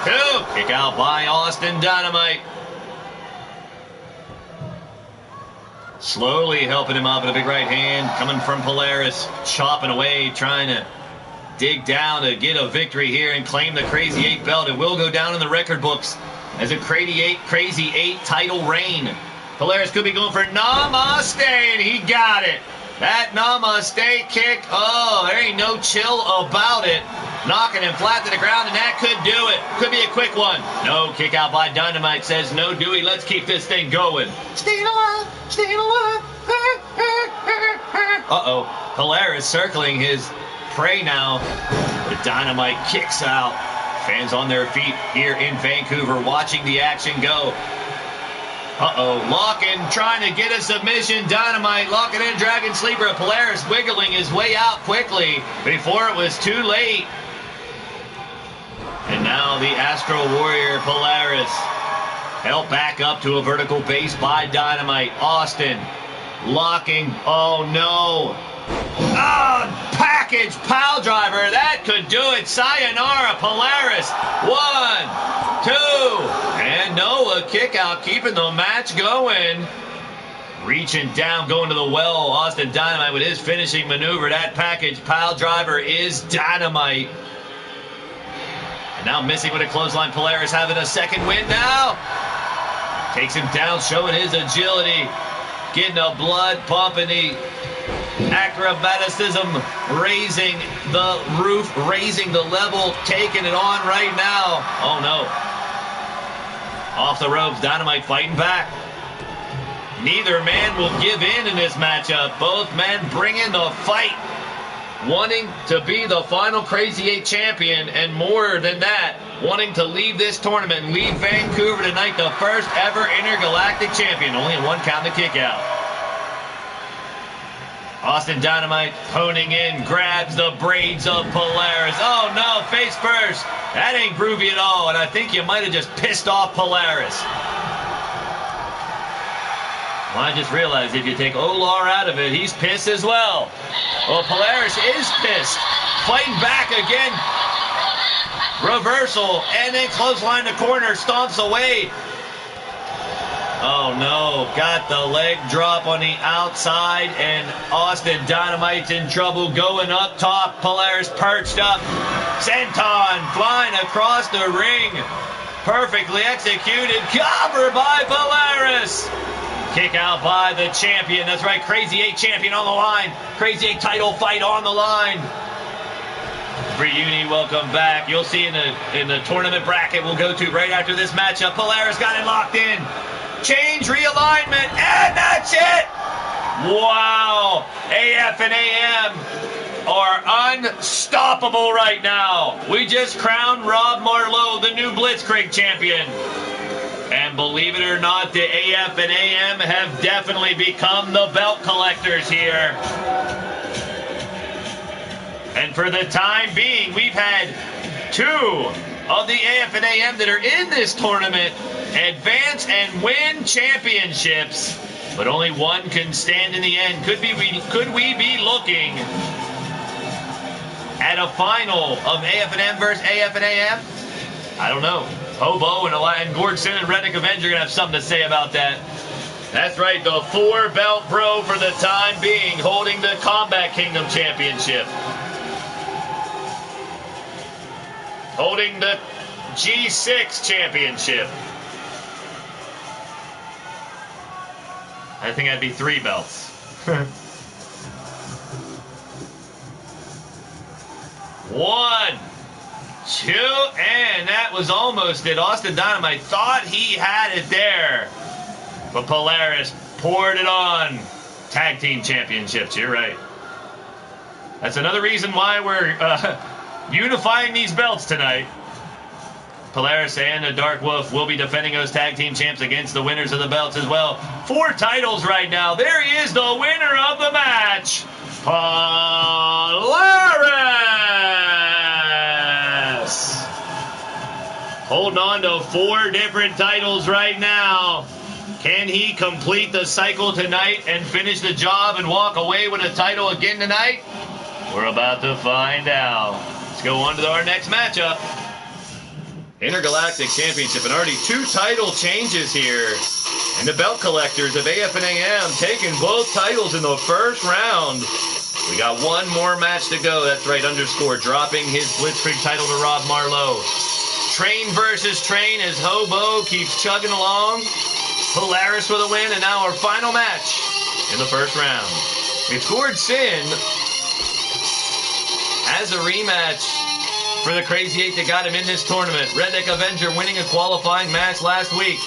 2. Kick out by Austin Dynamite. Slowly helping him up with a big right hand. Coming from Polaris. Chopping away. Trying to dig down to get a victory here and claim the Crazy 8 belt. It will go down in the record books as a Crazy 8 title reign. Polaris could be going for Namaste, and he got it. That Namaste kick, oh, there ain't no chill about it. Knocking him flat to the ground, and that could do it. Could be a quick one. No, kick out by Dynamite says, no, Dewey, let's keep this thing going. Staying alive, staying alive. Uh-oh, Polaris circling his prey now. The Dynamite kicks out. Fans on their feet here in Vancouver watching the action go. Uh-oh, locking, trying to get a submission. Dynamite locking in Dragon Sleeper. Polaris wiggling his way out quickly before it was too late. And now the Astro Warrior Polaris held back up to a vertical base by Dynamite. Austin locking. Oh no. Oh, package pile driver. That could do it. Sayonara, Polaris. 1, 2. And Noah kick out, keeping the match going. Reaching down, going to the well. Austin Dynamite with his finishing maneuver. That package pile driver is Dynamite. And now missing with a clothesline. Polaris having a second win now. Takes him down, showing his agility. Getting the blood pumping. The acrobaticism, raising the roof, raising the level, taking it on right now. Oh no. Off the ropes, Dynamite fighting back. Neither man will give in this matchup. Both men bringing the fight, wanting to be the final Crazy 8 champion, and more than that, wanting to leave this tournament and leave Vancouver tonight the first ever Intergalactic champion. Only a 1 count to kick out. Austin Dynamite honing in, grabs the braids of Polaris. Oh no, face first. That ain't groovy at all, and I think you might have just pissed off Polaris. Well, I just realized if you take Olar out of it, he's pissed as well. Well, Polaris is pissed. Fighting back again. Reversal, and then clothesline the corner, stomps away. Oh no, got the leg drop on the outside, and Austin Dynamite's in trouble. Going up top, Polaris perched up. Senton flying across the ring. Perfectly executed. Cover by Polaris. Kick out by the champion. That's right, Crazy 8 champion on the line. Crazy 8 title fight on the line. Reuni, welcome back. You'll see in the tournament bracket we'll go to right after this matchup. Polaris got it locked in. change, realignment, and that's it! Wow! AF and AM are unstoppable right now. We just crowned Rob Marlowe the new Blitzkrieg champion. And believe it or not, the AF and AM have definitely become the belt collectors here. And for the time being, we've had 2 of the AF and AM that are in this tournament advance and win championships, but only one can stand in the end. Could we be looking at a final of AF and M versus AF and AM? I don't know. Hobo and Gordson and Redneck Avenger are going to have something to say about that. That's right, the 4-belt pro for the time being, holding the Combat Kingdom Championship. Holding the G6 Championship. I think that'd be 3 belts. 1, 2, and that was almost it. Austin Dynamite thought he had it there, but Polaris poured it on. Tag Team Championships, you're right. That's another reason why we're unifying these belts tonight. Polaris and the Dark Wolf will be defending those tag team champs against the winners of the belts as well. 4 titles right now. There he is, the winner of the match, Polaris. Holding on to 4 different titles right now. Can he complete the cycle tonight and finish the job and walk away with a title again tonight? We're about to find out. Let's go on to our next matchup. Intergalactic Championship, and already 2 title changes here. And the belt collectors of AF and AM taking both titles in the first round. We got 1 more match to go. That's right, Underscore dropping his Blitzkrieg title to Rob Marlowe. Train versus Train as Hobo keeps chugging along. Polaris for the win, and now our final match in the first round. It's Gordson as a rematch for the Crazy 8 that got him in this tournament. Redneck Avenger winning a qualifying match last week.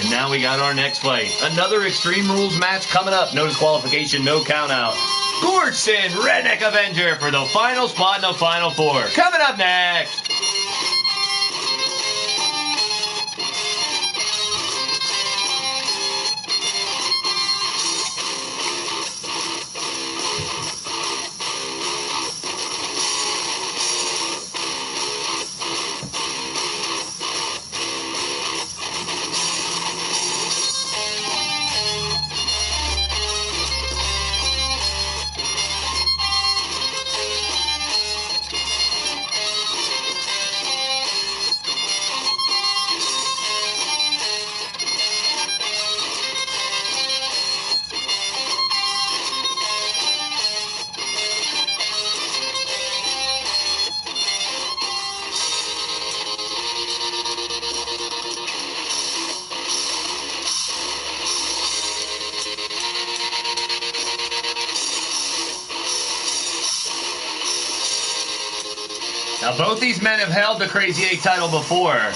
And now we got our next fight. Another Extreme Rules match coming up. No disqualification, no count out. Gordson, Redneck Avenger for the final spot in the Final 4. Coming up next. Now, both these men have held the Crazy 8 title before. And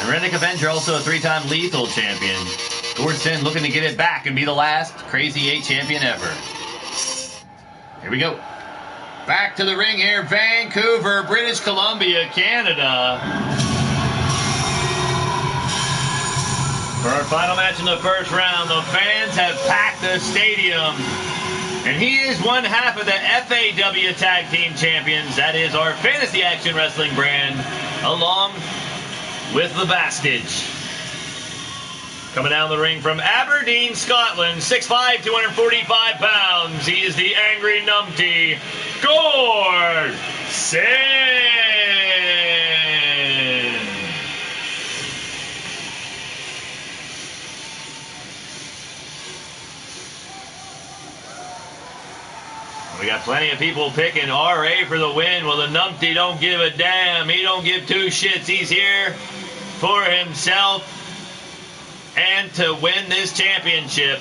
Redneck Avenger, also a 3-time Lethal champion. Gordson looking to get it back and be the last Crazy 8 champion ever. Here we go. Back to the ring here, Vancouver, British Columbia, Canada. For our final match in the first round, the fans have packed the stadium. And he is one half of the FAW Tag Team Champions. That is our Fantasy Action Wrestling brand, along with the Bastage. Coming down the ring from Aberdeen, Scotland, 6'5", 245 pounds. He is the Angry Numpty, Gordson. We got plenty of people picking RA for the win. Well, the Numpty don't give a damn. He don't give 2 shits. He's here for himself and to win this championship.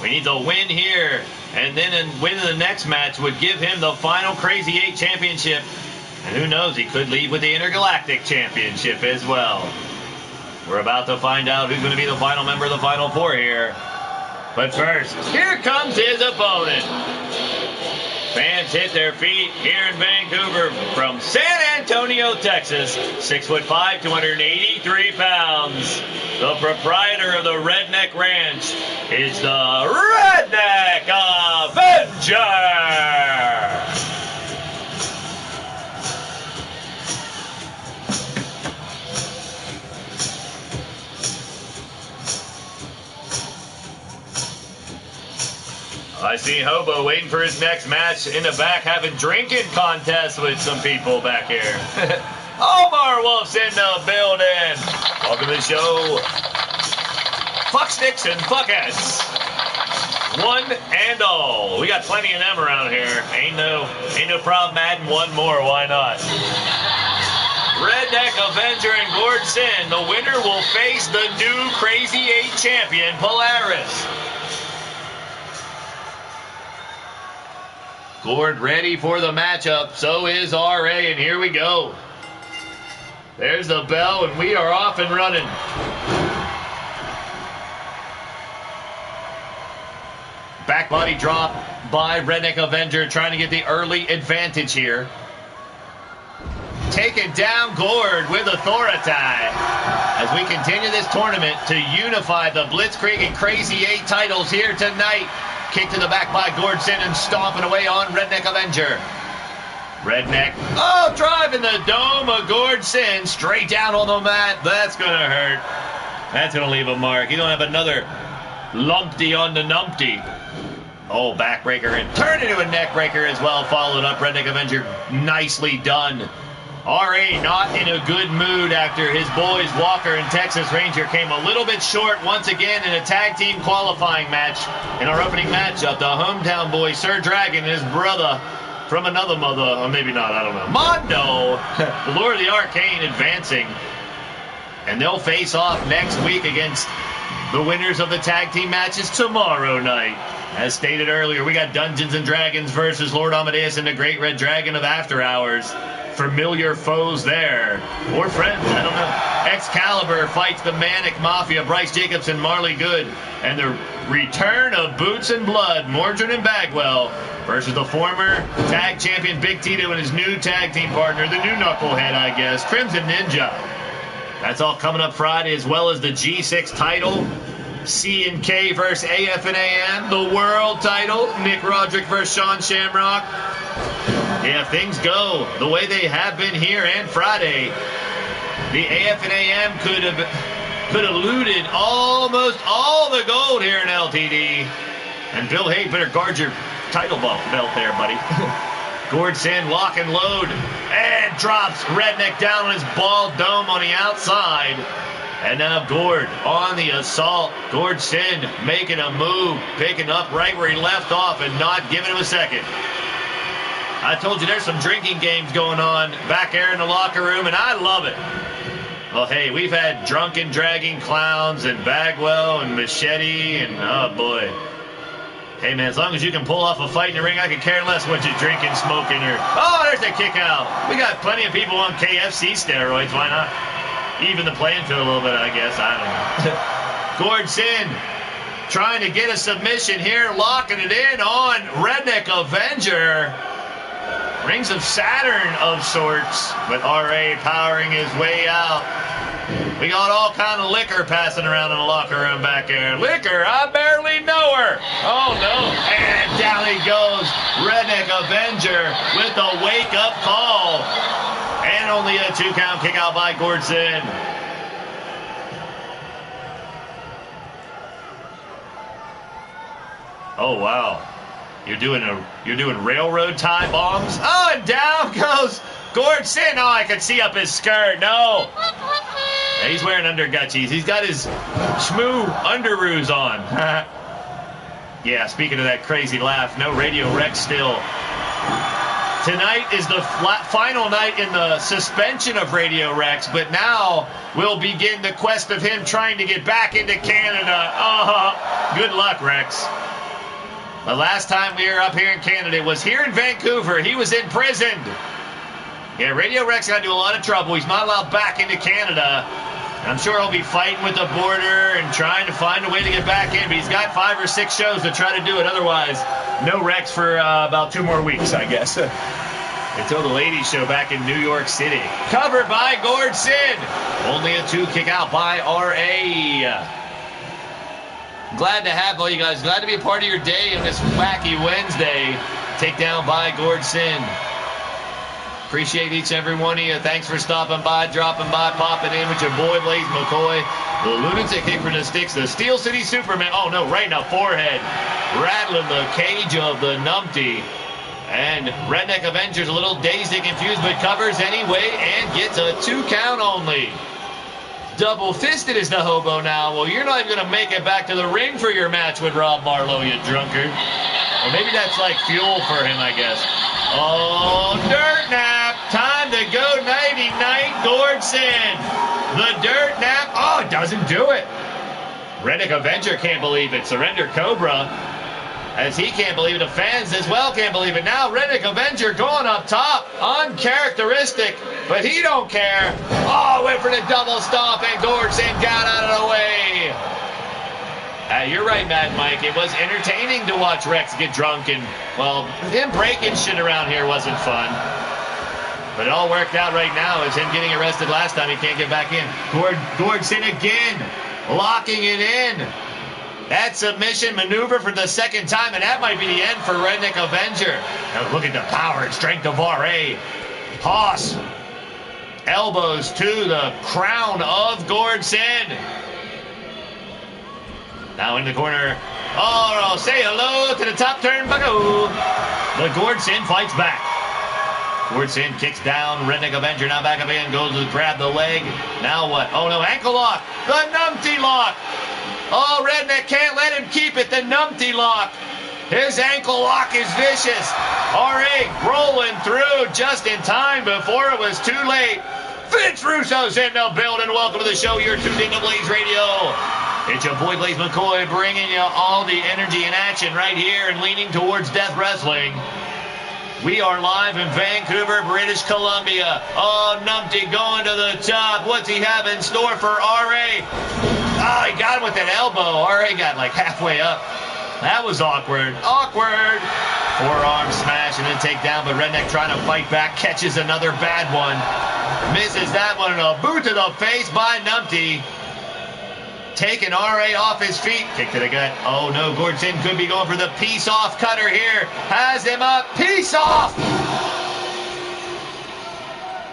We need to win here, and then a win in the next match would give him the final Crazy 8 championship. And who knows, he could leave with the Intergalactic Championship as well. We're about to find out who's going to be the final member of the Final Four here. But first, here comes his opponent. Fans hit their feet here in Vancouver from San Antonio, Texas. 6'5", 283 pounds. The proprietor of the Redneck Ranch is the Redneck Avenger. I see Hobo waiting for his next match in the back, having drinking contests with some people back here. Omar Wolf's in the building. Welcome to the show. Fuck sticks and fuckheads. One and all. We got plenty of them around here. Ain't no problem adding one more. Why not? Redneck Avenger and Gord Sin. The winner will face the new Crazy 8 champion, Polaris. Gord ready for the matchup. So is RA, and here we go. There's the bell, and we are off and running. Back body drop by Redneck Avenger, trying to get the early advantage here. Taking down Gord with authority as we continue this tournament to unify the Blitzkrieg and Crazy 8 titles here tonight. Kick to the back by Gordson and stomping away on Redneck Avenger. Redneck, driving the dome of Gordson straight down on the mat. That's going to hurt. That's going to leave a mark. You don't have another lumpty on the numpty. Oh, backbreaker and turn into a neckbreaker as well. Followed up, Redneck Avenger. Nicely done. RA not in a good mood after his boys Walker and Texas Ranger came a little bit short once again in a tag team qualifying match. In our opening matchup, the hometown boy Sir Dragon and his brother from another mother, or maybe not, I don't know, Mondo, the Lord of the Arcane, advancing. And they'll face off next week against the winners of the tag team matches tomorrow night. As stated earlier, we got Dungeons and Dragons versus Lord Amadeus and the Great Red Dragon of After Hours. Familiar foes there. Or friends, I don't know. Excalibur fights the Manic Mafia, Bryce Jacobs and Marley Good. And the return of Boots and Blood, Mordred and Bagwell, versus the former tag champion Big Tito and his new tag team partner, the new knucklehead, I guess, Crimson Ninja. That's all coming up Friday, as well as the G6 title. C&K versus AF and AM, the world title. Nick Roderick versus Sean Shamrock. Yeah, if things go the way they have been here and Friday, the AF and AM could have looted almost all the gold here in LTD. And Bill Hay better guard your title belt there, buddy. Gordson lock and load and drops Redneck down on his bald dome on the outside. And now Gord on the assault. Gordson making a move, picking up right where he left off and not giving him a second. I told you there's some drinking games going on back there in the locker room, and I love it. Well, hey, we've had drunken dragging clowns and Bagwell and Machete and, oh, boy. Hey, man, as long as you can pull off a fight in the ring, I could care less what you're drinking, smoking, or... Oh, there's the kick out. We got plenty of people on KFC steroids. Why not? Even the playing field a little bit, I guess. I don't know. Gordson trying to get a submission here, locking it in on Redneck Avenger. Rings of Saturn of sorts, but RA powering his way out. We got all kind of liquor passing around in the locker room back there. Liquor, I barely know her. Oh, no. And down he goes. Redneck Avenger with the wake-up call. And only a 2-count kick out by Gordson. Oh, wow. You're doing railroad tie bombs. Oh, and down goes Gordson. Oh, I could see up his skirt. No. Yeah, he's wearing undergutchies. He's got his schmoo underoos on. Yeah, speaking of that crazy laugh, no Radio Rex still. Tonight is the final night in the suspension of Radio Rex, but now we'll begin the quest of him trying to get back into Canada. Good luck, Rex. The last time we were up here in Canada was here in Vancouver. He was imprisoned. Yeah, Radio Rex got into a lot of trouble. He's not allowed back into Canada. I'm sure he'll be fighting with the border and trying to find a way to get back in, but he's got 5 or 6 shows to try to do it. Otherwise, no Rex for about 2 more weeks, I guess. Until the ladies show back in New York City. Covered by Gordson. Only a 2 kick out by R.A. Glad to have all you guys. Glad to be a part of your day on this wacky Wednesday. Takedown by Gordson. Appreciate each and every one of you. Thanks for stopping by, dropping by, popping in with your boy Blaise McCoy. The lunatic kick for the sticks. The Steel City Superman. Oh no, right in the forehead. Rattling the cage of the numpty. And Redneck Avenger's a little dazed and confused, but covers anyway and gets a 2 count only. Double-fisted is the hobo now. Well, you're not even going to make it back to the ring for your match with Rob Marlowe, you drunkard. Or maybe that's like fuel for him, I guess. Oh, dirt nap. Time to go nighty-night, Gordson. The dirt nap. Oh, it doesn't do it. Redneck Avenger can't believe it. Surrender Cobra. As he can't believe it, the fans as well can't believe it. Now Redneck Avenger going up top. Uncharacteristic, but he don't care. Oh, went for the double stomp, and Gordson got out of the way. You're right, Mad Mike. It was entertaining to watch Rex get drunk, and, well, him breaking shit around here wasn't fun. But it all worked out right now as him getting arrested last time. He can't get back in. Gordson again, locking it in. That submission maneuver for the 2nd time, and that might be the end for Redneck Avenger. Now look at the power and strength of R.A. Hoss. Elbows to the crown of Gordson. Now in the corner. Oh, say hello to the top turnbuckle. But Gordson fights back. Gordson kicks down. Redneck Avenger now back up in. Goes to grab the leg. Now what? Oh no, ankle lock. The numpty lock. Oh, Redneck can't let him keep it. The numpty lock. His ankle lock is vicious. R.A. rolling through just in time before it was too late. Vince Russo's in the building. Welcome to the show. You're tuned into Blaised Radio. It's your boy Blaise McCoy bringing you all the energy and action right here and leaning towards Death Wrestling. We are live in Vancouver, British Columbia. Oh, numpty going to the top. What's he have in store for R.A.? Oh, he got him with that elbow. R.A. got like halfway up. That was awkward. Awkward. Forearm smash and then takedown, but Redneck trying to fight back. Catches another bad one. Misses that one. And a boot to the face by numpty. Taking R.A. off his feet. Kick to the gut. Oh no, Gordson could be going for the peace off cutter here. Has him up. Peace off.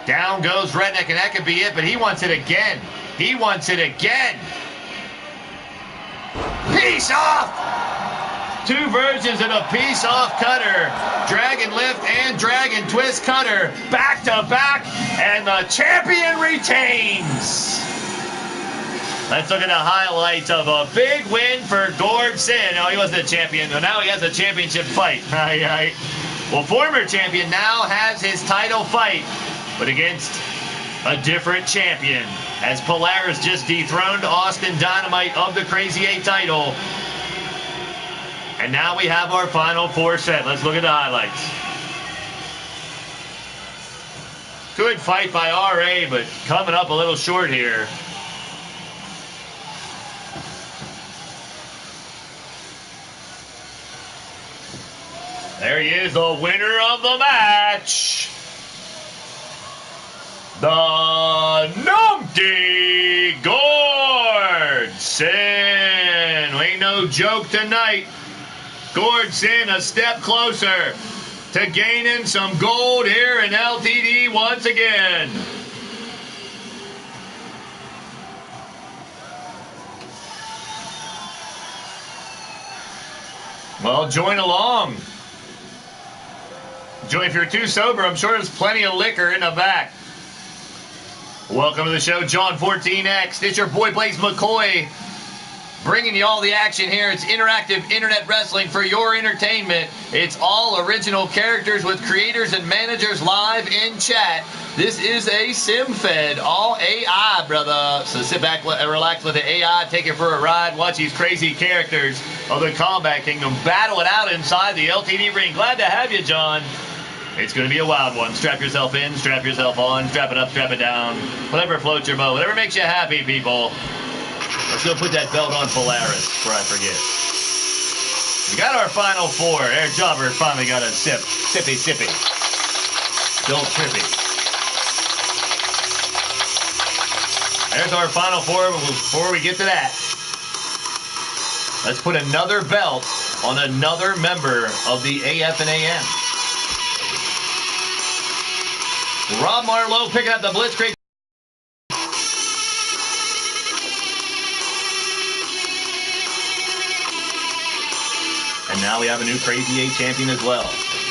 Down goes Redneck, and that could be it, but he wants it again. He wants it again. Peace off. 2 versions of the peace off cutter. Dragon lift and dragon twist cutter. Back to back, and the champion retains. Let's look at the highlights of a big win for Gordson. No, he wasn't a champion, but now he has a championship fight. Well, former champion now has his title fight, but against a different champion, as Polaris just dethroned Austin Dynamite of the Crazy 8 title. And now we have our final 4 set. Let's look at the highlights. Good fight by R.A., but coming up a little short here. There he is, the winner of the match. The numpty Gordson. Ain't no joke tonight. Gordson a step closer to gaining some gold here in LTD once again. Well, join along. If you're too sober, I'm sure there's plenty of liquor in the back. Welcome to the show, John 14X. It's your boy Blaise McCoy, bringing you all the action here. It's interactive internet wrestling for your entertainment. It's all original characters with creators and managers live in chat. This is a sim-fed, all AI, brother. So sit back and relax with the AI, take it for a ride, watch these crazy characters of the Combat Kingdom battle it out inside the LTD ring. Glad to have you, John. It's going to be a wild one. Strap yourself in, strap yourself on, strap it up, strap it down. Whatever floats your boat, whatever makes you happy, people. Let's go put that belt on Polaris before I forget. We got our final four. Air Jobber finally got a sip. Sippy, sippy. Don't trippy. There's our final four. Before we get to that, let's put another belt on another member of the AF and AM. Rob Marlowe picking up the Blitzkrieg. And now we have a new Crazy 8 champion as well.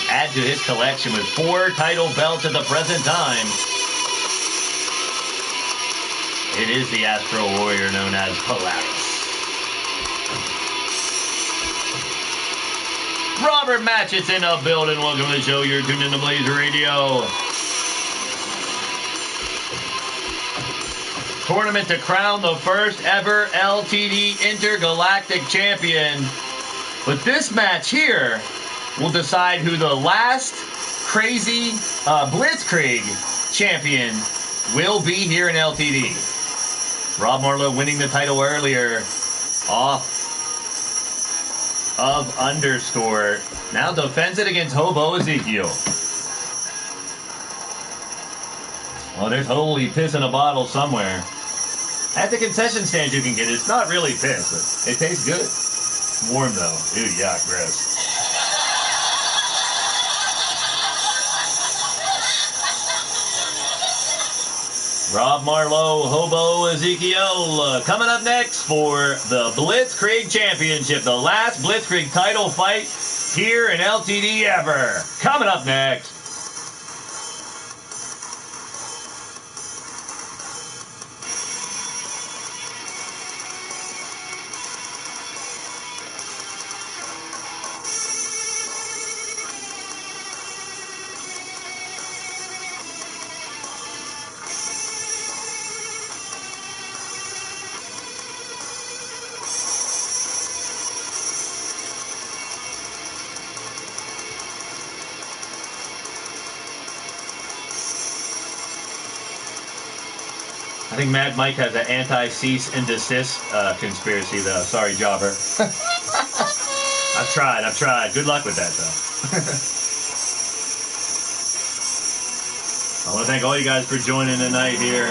Add to his collection with 4 title belts at the present time. It is the Astro Warrior known as Polaris. Robert Matchett's in the building. Welcome to the show. You're tuned in to Blaised Radio. Tournament to crown the first ever LTD Intergalactic champion. But this match here will decide who the last crazy Blitzkrieg champion will be here in LTD. Rob Marlowe winning the title earlier off of Underscore. Now defends it against Hobo Ezekiel. Well, there's holy piss in a bottle somewhere. At the concession stand you can get it. It's not really piss, but it tastes good. Warm though. Ew, yuck, gross. Rob Marlowe, Hobo Ezekiel, coming up next for the Blitzkrieg Championship, the last Blitzkrieg title fight here in LTD ever. Coming up next. I think Mad Mike has an anti-cease and desist conspiracy, though. Sorry, Jobber. I've tried. Good luck with that, though. I want to thank all you guys for joining tonight here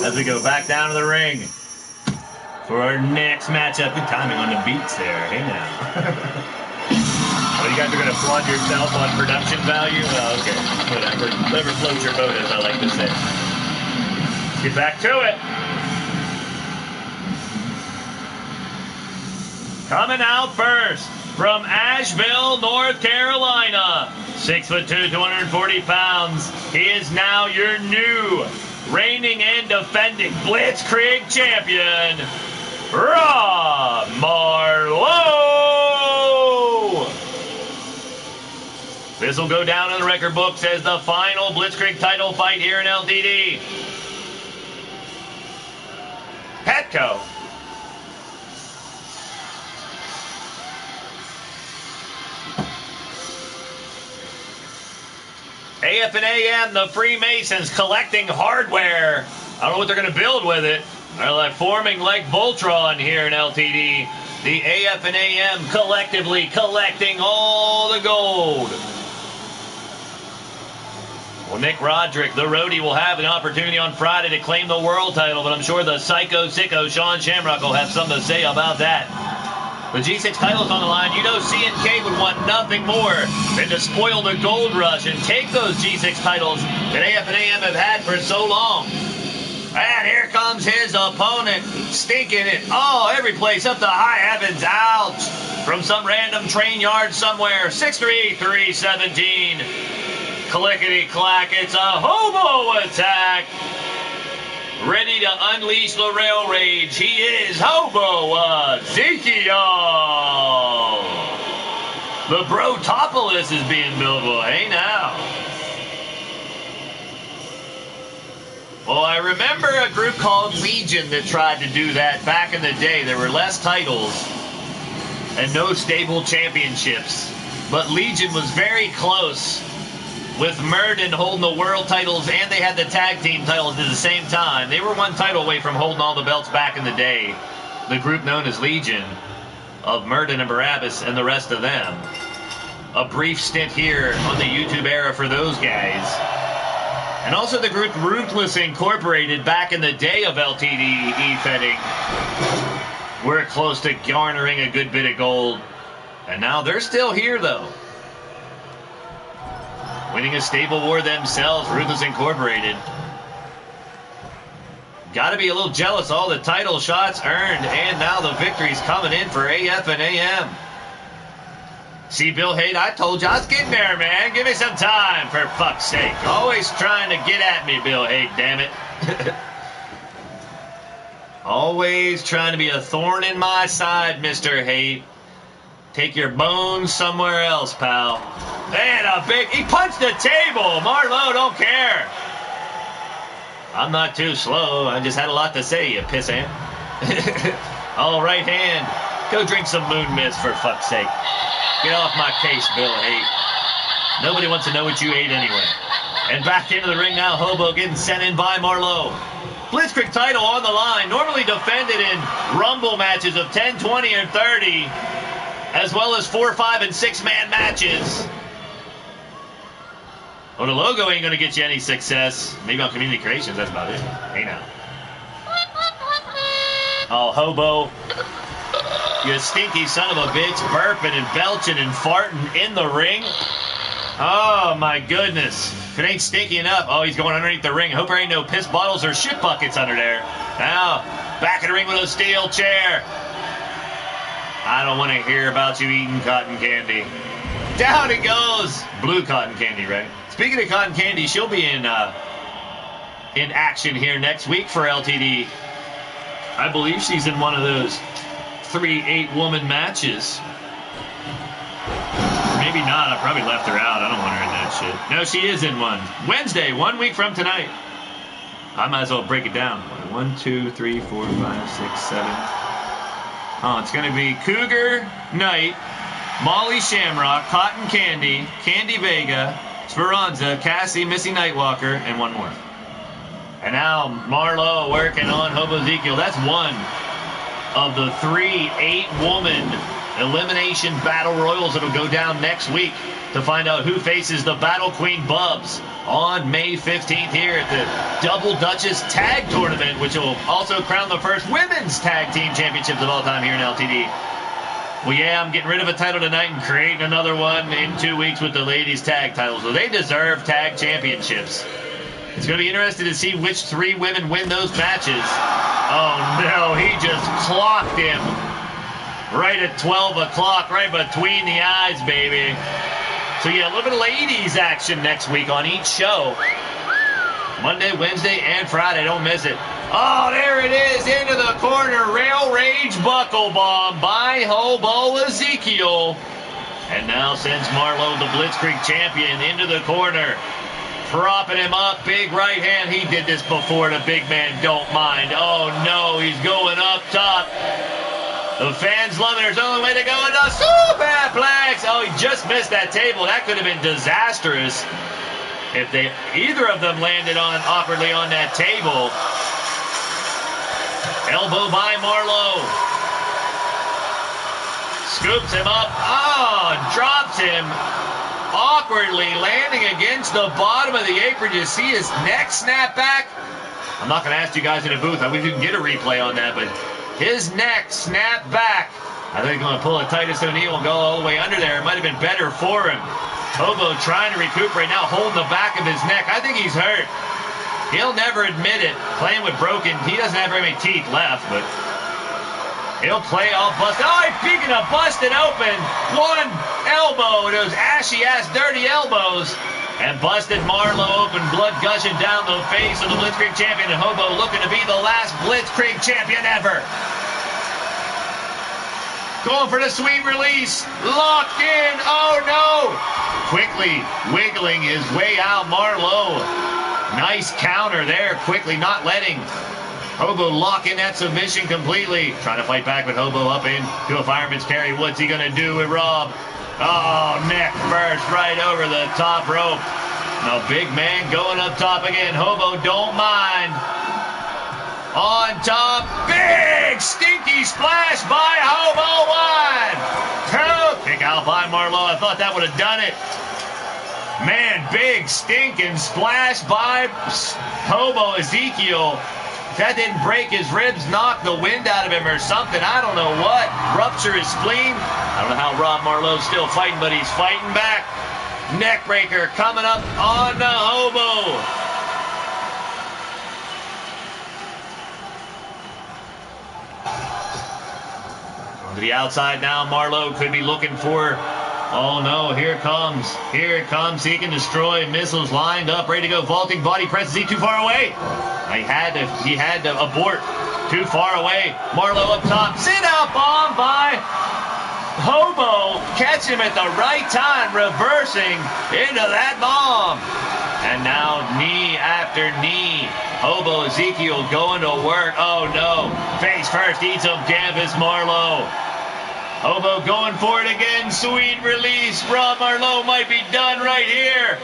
as we go back down to the ring for our next matchup. Good timing on the beats there. Hey, now. Oh, you guys are going to flaunt yourself on production value? Oh, okay. Whatever floats your boat, as I like to say. Get back to it. Coming out first from Asheville, North Carolina. 6'2", 240 pounds. He is now your new reigning and defending Blitzkrieg champion, Rob Marlowe. This will go down in the record books as the final Blitzkrieg title fight here in LTD. Petco. AF and AM, the Freemasons collecting hardware. I don't know what they're going to build with it. They're like forming like Voltron here in LTD. The AF and AM collectively collecting all the gold. Well, Nick Roderick, the roadie, will have an opportunity on Friday to claim the world title, but I'm sure the psycho sicko Sean Shamrock will have something to say about that. The G6 title's on the line. You know C&K would want nothing more than to spoil the gold rush and take those G6 titles that AF and AM have had for so long. And here comes his opponent, stinking it all, every place up the high heavens, ouch, from some random train yard somewhere, 6'3", 317. Clickety-clack, it's a hobo attack. Ready to unleash the rail rage. He is Hobo Ezekiel. The Brotopolis is being built. Well, hey now. Well, I remember a group called Legion that tried to do that back in the day. There were less titles and no stable championships. But Legion was very close with Murden holding the world titles, and they had the tag team titles at the same time. They were one title away from holding all the belts back in the day. The group known as Legion of Murden and Barabbas and the rest of them. A brief stint here on the YouTube era for those guys. And also the group Ruthless Incorporated back in the day of LTD e-fetting. We're close to garnering a good bit of gold. And now they're still here, though. Winning a stable war themselves, Ruthless Incorporated. Got to be a little jealous. All the title shots earned, and now the victories coming in for AF and AM. See, Bill Haight, I told you I was getting there, man. Give me some time, for fuck's sake. Always trying to get at me, Bill Haight, damn it. Always trying to be a thorn in my side, Mr. Haight. Take your bones somewhere else, pal. And he punched the table. Marlowe don't care. I'm not too slow. I just had a lot to say, you pissant. All right hand. Go drink some Moon Mist, for fuck's sake. Get off my case, Bill Haight. Nobody wants to know what you ate anyway. And back into the ring now, Hobo getting sent in by Marlowe. Blitzkrieg title on the line, normally defended in Rumble matches of 10, 20, and 30, as well as 4, 5, and 6-man matches. Well, the logo ain't going to get you any success. Maybe on Community Creations, that's about it. Hey now. Oh, Hobo. You stinky son of a bitch, burping and belching and farting in the ring. Oh, my goodness. If it ain't stinky enough, oh, he's going underneath the ring. Hope there ain't no piss bottles or shit buckets under there. Now, back in the ring with a steel chair. I don't want to hear about you eating cotton candy. Down it goes. Blue cotton candy, right? Speaking of cotton candy, she'll be in action here next week for LTD. I believe she's in one of those 3 8-woman matches. Maybe not. I probably left her out. I don't want her in that shit. No, she is in one. Wednesday, 1 week from tonight. I might as well break it down. 1, 2, 3, 4, 5, 6, 7. Oh, it's going to be Cougar Knight, Molly Shamrock, Cotton Candy, Candy Vega, Speranza, Cassie, Missy Nightwalker, and one more. And now Marlowe working on Hobo Ezekiel. That's one of the 3 8-woman elimination battle royals that'll go down next week to find out who faces the Battle Queen Bubs on May 15th here at the Double Duchess Tag Tournament, which will also crown the first women's tag team championships of all time here in LTD. Well, yeah, I'm getting rid of a title tonight and creating another one in 2 weeks with the ladies' tag titles. So they deserve tag championships. It's going to be interesting to see which 3 women win those matches. Oh, no, he just clocked him right at 12 o'clock, right between the eyes, baby. So, yeah, a little bit of ladies action next week on each show. Monday, Wednesday, and Friday. Don't miss it. Oh, there it is. Into the corner. Rail Rage Buckle Bomb by Hobo Ezekiel. And now sends Marlowe, the Blitzkrieg champion, into the corner. Propping him up. Big right hand. He did this before. The big man don't mind. Oh, no. He's going up top. The fans love it. There's only way to go into Superplex. Oh, he just missed that table. That could have been disastrous if either of them landed awkwardly on that table. Elbow by Marlowe. Scoops him up. Oh, drops him awkwardly, landing against the bottom of the apron. You see his neck snap back. I'm not going to ask you guys in the booth. I wish you can get a replay on that, but his neck snapped back. I think he's going to pull a Titus O'Neil and go all the way under there. It might have been better for him. Hobo trying to recuperate now, holding the back of his neck. I think he's hurt. He'll never admit it. Playing with broken, he doesn't have very many teeth left, but he'll play all busted. Oh, he's speaking of busted open. One elbow, those ashy-ass dirty elbows. And busted Marlowe open, blood gushing down the face of the Blitzkrieg champion. And Hobo looking to be the last Blitzkrieg champion ever. Going for the sweet release. Locked in. Oh, no. Quickly wiggling his way out, Marlowe. Nice counter there. Quickly not letting Hobo lock in that submission completely. Trying to fight back with Hobo up in to a fireman's carry. What's he going to do with Rob? Oh, neck first right over the top rope. Now big man going up top again. Hobo don't mind. On top, big stinky splash by Hobo. 1, 2. Kick out by Marlowe. I thought that would have done it. Man, big stinking splash by Hobo Ezekiel. If that didn't break his ribs, knock the wind out of him or something, I don't know what. Rupture his spleen. I don't know how Rob Marlowe's still fighting, but he's fighting back. Neck breaker coming up on the Hobo. To the outside now, Marlowe could be looking for, oh no, here it comes, seek and destroy, missiles lined up, ready to go, vaulting body press, is he too far away? He had to abort, too far away, Marlowe up top, sit out bomb by Hobo, catch him at the right time, reversing into that bomb. And now knee after knee. Hobo Ezekiel going to work. Oh no. Face first, eats some canvas, Marlowe. Hobo going for it again. Sweet release. Rob Marlowe might be done right here.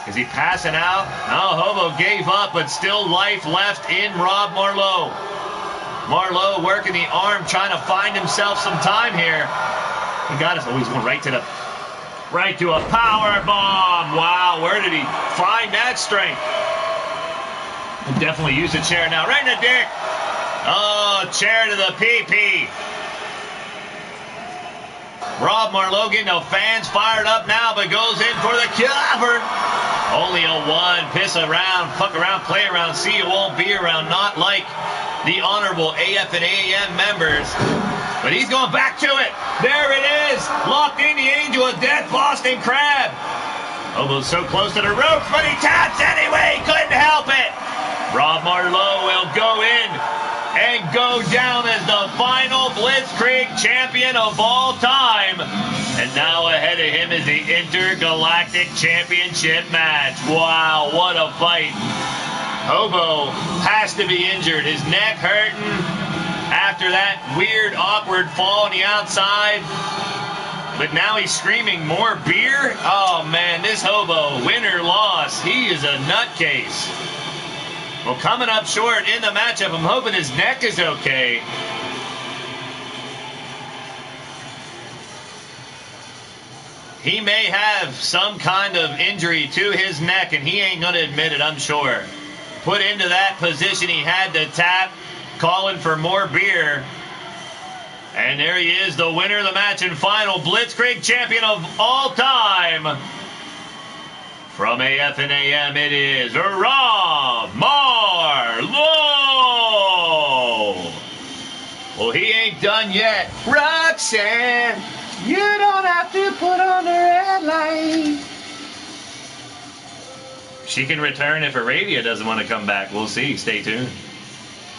Is he passing out? No, Hobo gave up, but still life left in Rob Marlowe. Marlowe working the arm, trying to find himself some time here. He got us. Oh, he's going right to a power bomb. Wow, where did he find that strength? He'll definitely use the chair now. Right in the dick. Oh, chair to the PP. Rob Marlowe getting the fans fired up now, but goes in for the cover. Only a 1. Piss around, fuck around, play around, see you won't be around. Not like the honorable AF and AM members. But he's going back to it. There it is. Locked in the Angel of Death, Boston Crab. Almost so close to the ropes, but he taps anyway. Couldn't help it. Rob Marlowe will go in and go down as the final Blitzkrieg champion of all time. And now ahead of him is the Intergalactic Championship match. Wow, what a fight. Hobo has to be injured. His neck hurting after that weird, awkward fall on the outside. But now he's screaming more beer. Oh, man, this Hobo, win or loss, he is a nutcase. Well, coming up short in the matchup, I'm hoping his neck is okay. He may have some kind of injury to his neck, and he ain't going to admit it, I'm sure. Put into that position, he had to tap, calling for more beer. And there he is, the winner of the match and final Blitzkrieg champion of all time. From AF and AM, it is Rob Marlowe. Well, he ain't done yet. Roxanne, you don't have to put on the red light. She can return if Arabia doesn't want to come back. We'll see. Stay tuned.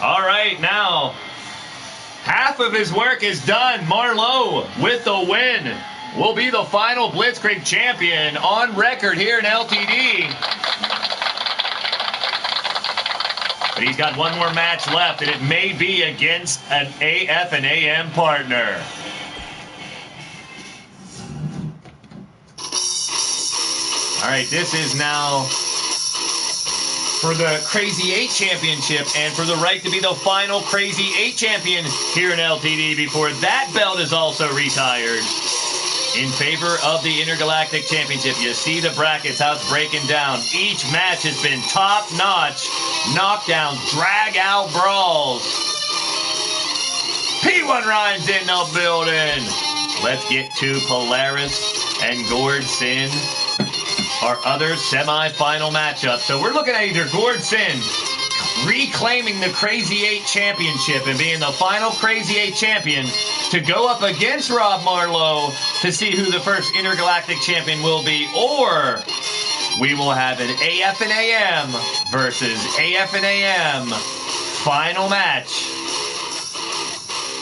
All right, now, half of his work is done. Marlowe with the win will be the final Blitzkrieg champion on record here in LTD. But he's got one more match left, and it may be against an AF and AM partner. All right, this is now for the Crazy 8 Championship and for the right to be the final Crazy 8 champion here in LTD before that belt is also retired. In favor of the Intergalactic Championship. You see the brackets, how it's breaking down. Each match has been top-notch, knockdown, drag-out brawls. P1 Ryan's in the building. Let's get to Polaris and Gord Sin, our other semi-final matchup. So we're looking at either Gord Sin reclaiming the Crazy 8 Championship and being the final Crazy 8 champion to go up against Rob Marlowe to see who the first Intergalactic champion will be, or we will have an AF and AM versus AF and AM final match.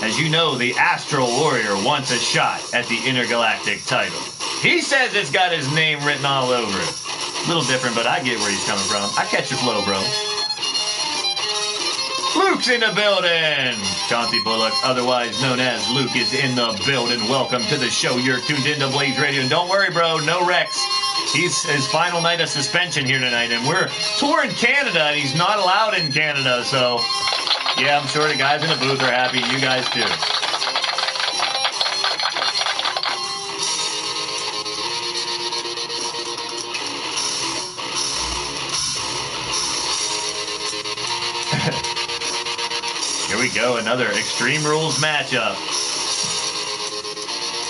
As you know, the Astral Warrior wants a shot at the Intergalactic title. He says it's got his name written all over it. A little different, but I get where he's coming from. I catch your flow, bro. Luke's in the building. Chauncey Bullock, otherwise known as Luke, is in the building. Welcome to the show. You're tuned into Blaised Radio. And don't worry, bro, no Rex. He's his final night of suspension here tonight, and we're touring Canada, and he's not allowed in Canada. So, yeah, I'm sure the guys in the booth are happy. You guys too. Here we go, another Extreme Rules matchup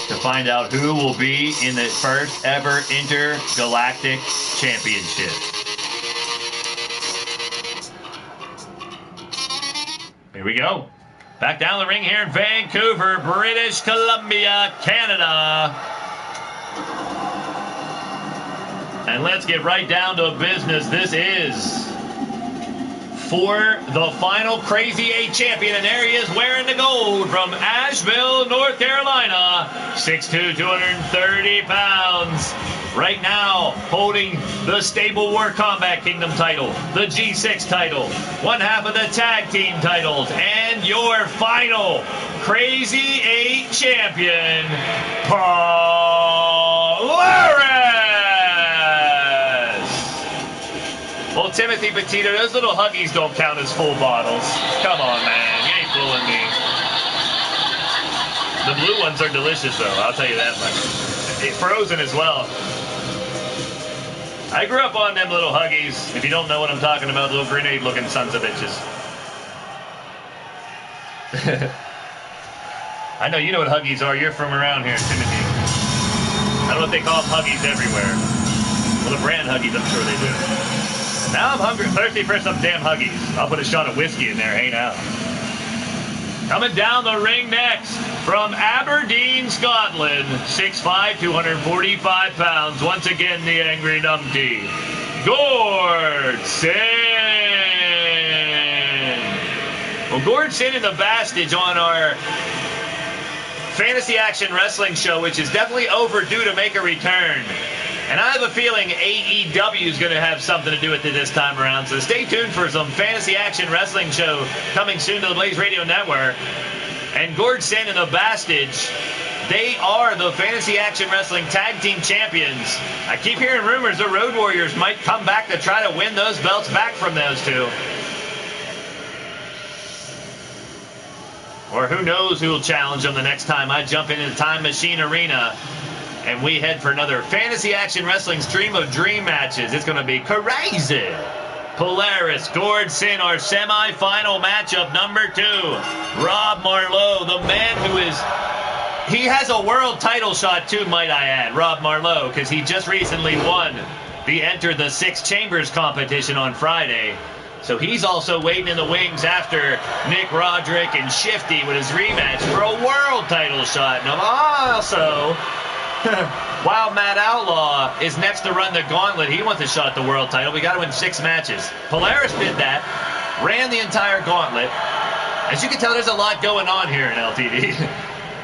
to find out who will be in the first ever Intergalactic Championship. Here we go. Back down the ring here in Vancouver, British Columbia, Canada. And let's get right down to business. This is for the final Crazy 8 champion, and there he is wearing the gold from Asheville, North Carolina, 6'2", 230 pounds. Right now, holding the Stable War Combat Kingdom title, the G6 title, one half of the tag team titles, and your final Crazy 8 champion, Polaris. Well, Timothy Petito, those little Huggies don't count as full bottles. Come on, man. You ain't fooling me. The blue ones are delicious, though. I'll tell you that much. It's frozen as well. I grew up on them little Huggies. If you don't know what I'm talking about, little grenade-looking sons of bitches. I know you know what Huggies are. You're from around here, Timothy. I don't know if they call them Huggies everywhere. Well, the brand Huggies, I'm sure they do. Now I'm hungry, thirsty for some damn Huggies. I'll put a shot of whiskey in there, hey now. Coming down the ring next, from Aberdeen, Scotland, 6'5", 245 pounds. Once again, the Angry Numpty, Gordson. Well, Gordson in the Bastage on our Fantasy Action Wrestling show, which is definitely overdue to make a return. And I have a feeling AEW is going to have something to do with it this time around. So stay tuned for some Fantasy Action Wrestling show coming soon to the Blaised Radio Network. And Gordson and the Bastage, they are the Fantasy Action Wrestling Tag Team Champions. I keep hearing rumors the Road Warriors might come back to try to win those belts back from those two. Or who knows who will challenge them the next time I jump into the Time Machine Arena and we head for another Fantasy Action Wrestling Stream of Dream matches. It's going to be crazy. Polaris, Gordson, our semi-final matchup number 2. Rob Marlowe, the man who is... He has a world title shot too, might I add, Rob Marlowe, because he just recently won the Enter the Six Chambers competition on Friday. So he's also waiting in the wings after Nick Roderick and Shifty with his rematch for a world title shot. And also... While Matt Outlaw is next to run the gauntlet, he wants a shot at the world title. We got to win 6 matches. Polaris did that, ran the entire gauntlet. As you can tell, there's a lot going on here in LTD.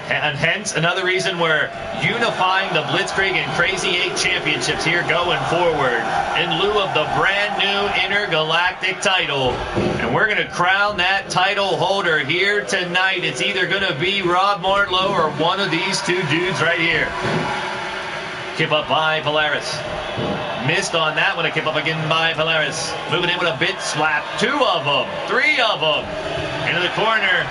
And hence, another reason we're unifying the Blitzkrieg and Crazy 8 championships here going forward in lieu of the brand new Intergalactic title. And we're going to crown that title holder here tonight. It's either going to be Rob Marlowe or one of these two dudes right here. Kip up by Polaris. Missed on that one. A kip up again by Polaris. Moving in with a bit slap. 2 of them. 3 of them. Into the corner.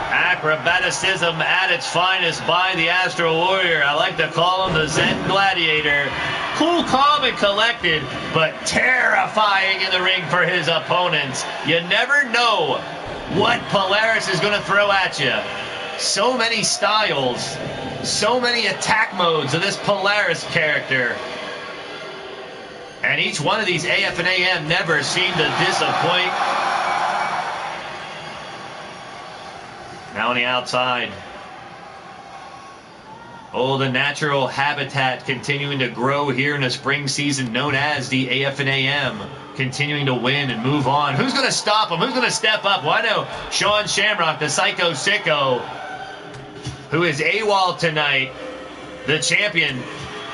Acrobaticism at its finest by the Astro Warrior. I like to call him the Zen Gladiator. Cool, calm, and collected, but terrifying in the ring for his opponents. You never know what Polaris is going to throw at you. So many styles, so many attack modes of this Polaris character. And each one of these AF and AM never seem to disappoint. Now on the outside. Oh, the natural habitat continuing to grow here in the spring season known as the AF and AM. Continuing to win and move on. Who's going to stop him? Who's going to step up? Well, I know Sean Shamrock, the Psycho Sicko, who is AWOL tonight, the champion.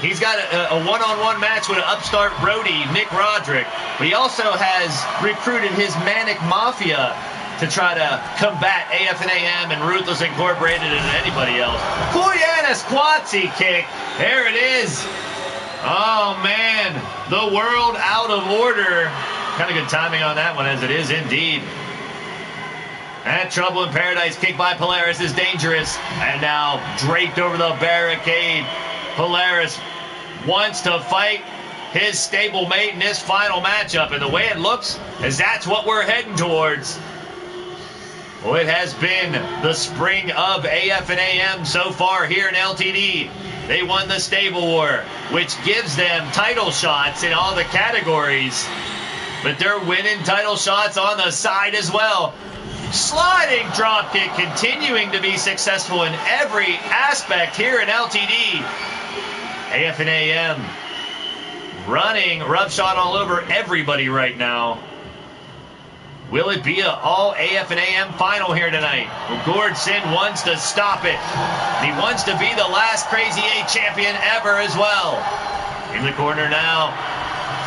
He's got a one-on-one match with an upstart roadie, Nick Roderick. But he also has recruited his Manic Mafia to try to combat AF&AM and Ruthless Incorporated and anybody else. Koyana Squatsy kick. There it is. Oh, man. The world out of order. Kind of good timing on that one, as it is indeed. And Trouble in Paradise kick by Polaris is dangerous. And now draped over the barricade. Polaris wants to fight his stablemate in this final matchup. And the way it looks is that's what we're heading towards. Well, it has been the spring of AF&AM so far here in LTD. They won the Stable War, which gives them title shots in all the categories. But they're winning title shots on the side as well. Sliding dropkick continuing to be successful in every aspect here in LTD. AF&AM running roughshod all over everybody right now. Will it be an all AF&AM final here tonight? Well, Gordson wants to stop it. He wants to be the last Crazy 8 champion ever as well. In the corner now.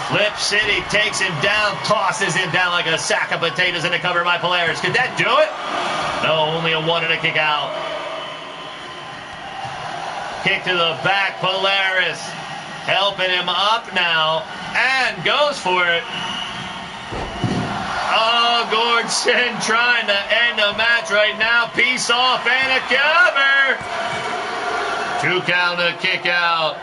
Flip City takes him down, tosses him down like a sack of potatoes in a cover by Polaris. Could that do it? No, only a 1 and a kick out. Kick to the back, Polaris helping him up now and goes for it. Oh, Gordson trying to end the match right now. Peace off and a cover. 2 count, a kick out.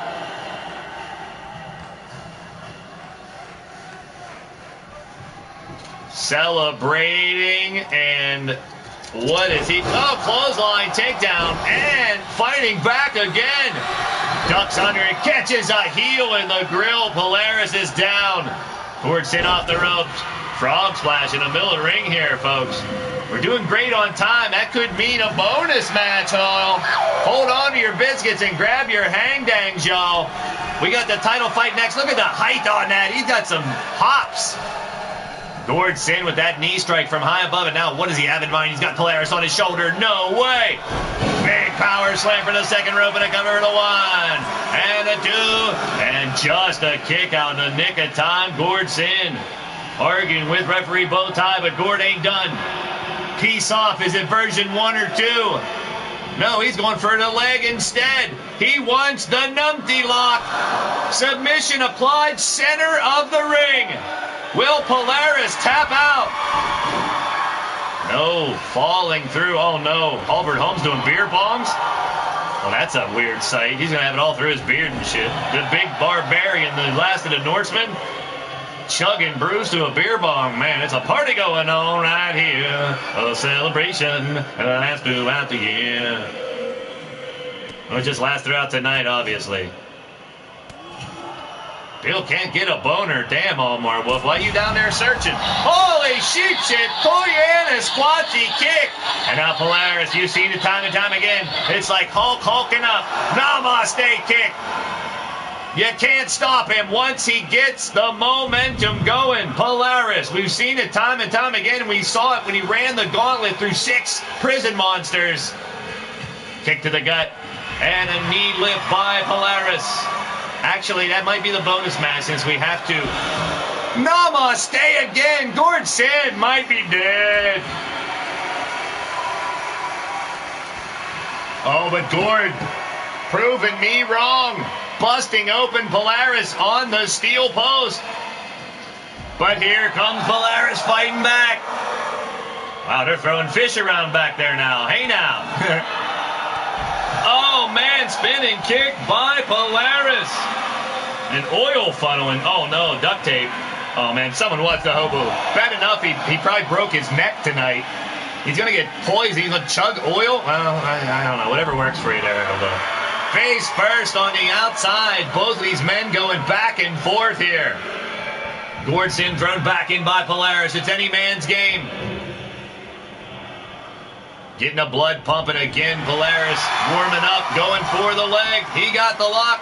Celebrating, and what is he? Oh, clothesline takedown and fighting back again. Ducks under and catches a heel in the grill. Polaris is down. Gordson off the ropes. Frog splash in the middle of the ring here, folks. We're doing great on time. That could mean a bonus match, y'all. Hold on to your biscuits and grab your hang-dangs, y'all. We got the title fight next. Look at the height on that. He's got some hops. Gordson with that knee strike from high above it. Now, what does he have in mind? He's got Polaris on his shoulder. No way. Big power slam for the second rope and a cover to 1. And a 2. And just a kick out in the nick of time. Gordson arguing with referee Bowtie, but Gord ain't done. Peace off. Is it version 1 or 2? No, he's going for the leg instead. He wants the numpty lock. Submission applied center of the ring. Will Polaris tap out? No, falling through. Oh, no. Albert Holmes doing beer bongs? Well, that's a weird sight. He's going to have it all through his beard and shit. The big barbarian, the last of the Norsemen, chugging brews to a beer bong. Man, it's a party going on right here. A celebration that lasts throughout the year. Well, it just lasts throughout tonight, obviously. Bill can't get a boner. Damn, Omar Wolf. Why you down there searching? Holy sheep shit. Koyana squatty kick. And now Polaris, you've seen it time and time again. It's like Hulk hulking up. Namaste kick. You can't stop him once he gets the momentum going. Polaris, we've seen it time and time again. We saw it when he ran the gauntlet through 6 prison monsters. Kick to the gut. And a knee lift by Polaris. Actually, that might be the bonus match since we have to. Namaste again. Gordson might be dead. Oh, but Gord proving me wrong. Busting open Polaris on the steel post. But here comes Polaris fighting back. Wow, they're throwing fish around back there now. Hey now. Oh, man, spinning kick by Polaris. An oil funnel and, oh, no, duct tape. Oh, man, someone watch the hobo. Bad enough, he probably broke his neck tonight. He's going to get poisoned. He's going to chug oil? Well, I don't know. Whatever works for you there, hobo. Face first on the outside. Both of these men going back and forth here. Gordson thrown back in by Polaris. It's any man's game. Getting the blood pumping again. Polaris warming up, going for the leg. He got the lock.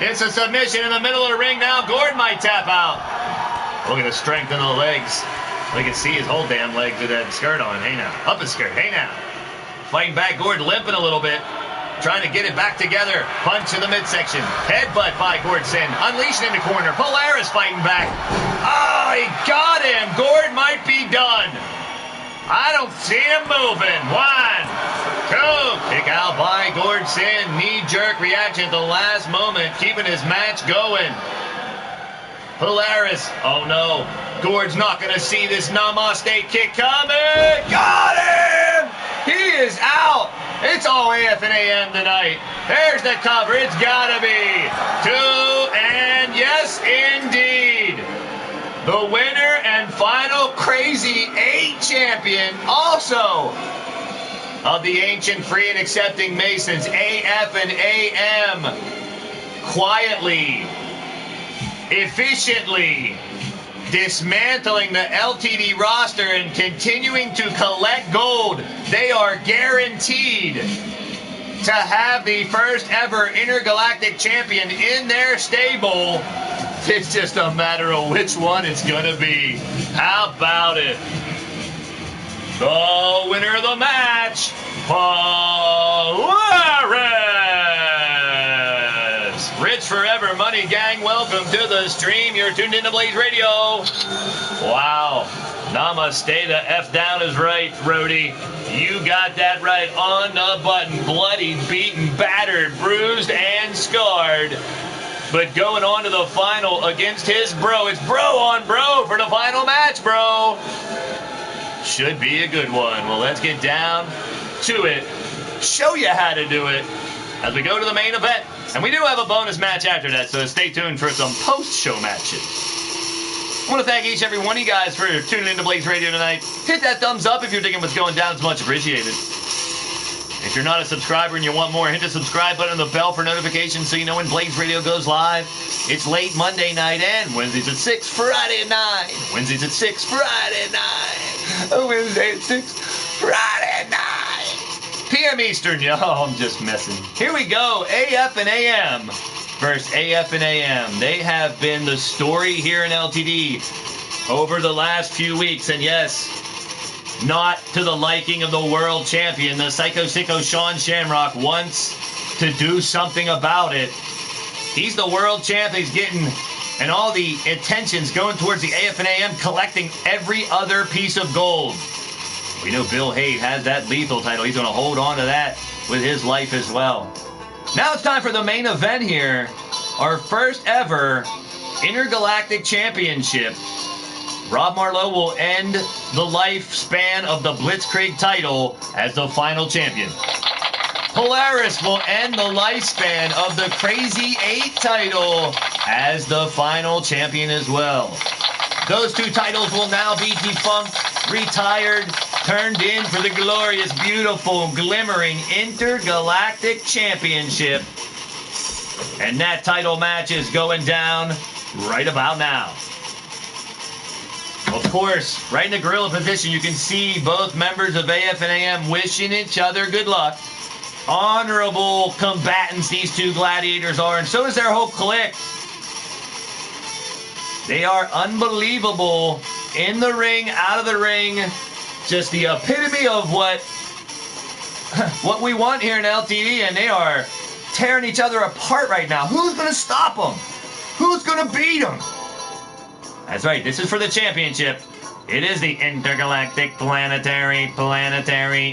It's a submission in the middle of the ring now. Gord might tap out. Look at the strength in the legs. We can see his whole damn leg with that skirt on. Hey now. Up his skirt. Hey now. Fighting back. Gord limping a little bit. trying to get it back together. Punch in the midsection. Headbutt by Gordson. Unleashed in the corner. Polaris fighting back. Oh, he got him. Gord might be done. I don't see him moving. 1, 2. Kick out by Gordson. Knee-jerk reaction at the last moment, keeping his match going. Polaris. Oh, no. Gord's not going to see this namaste kick coming. Got him! He is out. It's all AF and AM tonight. There's the cover. It's got to be 2, and yes, indeed. The winner and final Crazy 8 champion, also of the Ancient Free and Accepting Masons, AF and AM, quietly, efficiently dismantling the LTD roster and continuing to collect gold. They are guaranteed to have the first ever Intergalactic champion in their stable. It's just a matter of which one it's going to be. How about it? The winner of the match, Polaris. Rich Forever Money Gang, welcome to the stream. You're tuned into Blaised Radio. Wow. Namaste, the F down is right, Rody. You got that right on the button. Bloody, beaten, battered, bruised, and scarred. But going on to the final against his bro. It's bro on bro for the final match, bro. Should be a good one. Well, let's get down to it. Show you how to do it as we go to the main event. And we do have a bonus match after that, so stay tuned for some post-show matches. I want to thank each and every one of you guys for tuning into Blaised Radio tonight. Hit that thumbs up if you're digging what's going down. It's much appreciated. If you're not a subscriber and you want more, hit the subscribe button and the bell for notifications so you know when Blaised Radio goes live. It's late Monday night and Wednesdays at 6, Friday at 9. Wednesdays at 6, Friday at 9. Wednesday at 6, Friday at 9. PM Eastern, yo, I'm just messing. Here we go, AF and AM versus AF and AM. They have been the story here in LTD over the last few weeks, and yes, not to the liking of the world champion. The Psycho Sicko Sean Shamrock wants to do something about it. He's the world champ. He's getting, and all the attention's going towards the AF and AM, collecting every other piece of gold. We know Bill Haight has that lethal title. He's going to hold on to that with his life as well. Now it's time for the main event here. Our first ever Intergalactic Championship. Rob Marlowe will end the lifespan of the Blitzkrieg title as the final champion. Polaris will end the lifespan of the Crazy 8 title as the final champion as well. Those two titles will now be defunct, retired, turned in for the glorious, beautiful, glimmering Intergalactic Championship. And that title match is going down right about now. Of course, right in the gorilla position, you can see both members of AF and AM wishing each other good luck. Honorable combatants these two gladiators are, and so is their whole clique. They are unbelievable in the ring, out of the ring. Just the epitome of what we want here in LTD, and they are tearing each other apart right now. Who's going to stop them? Who's going to beat them? That's right, this is for the championship. It is the Intergalactic Planetary,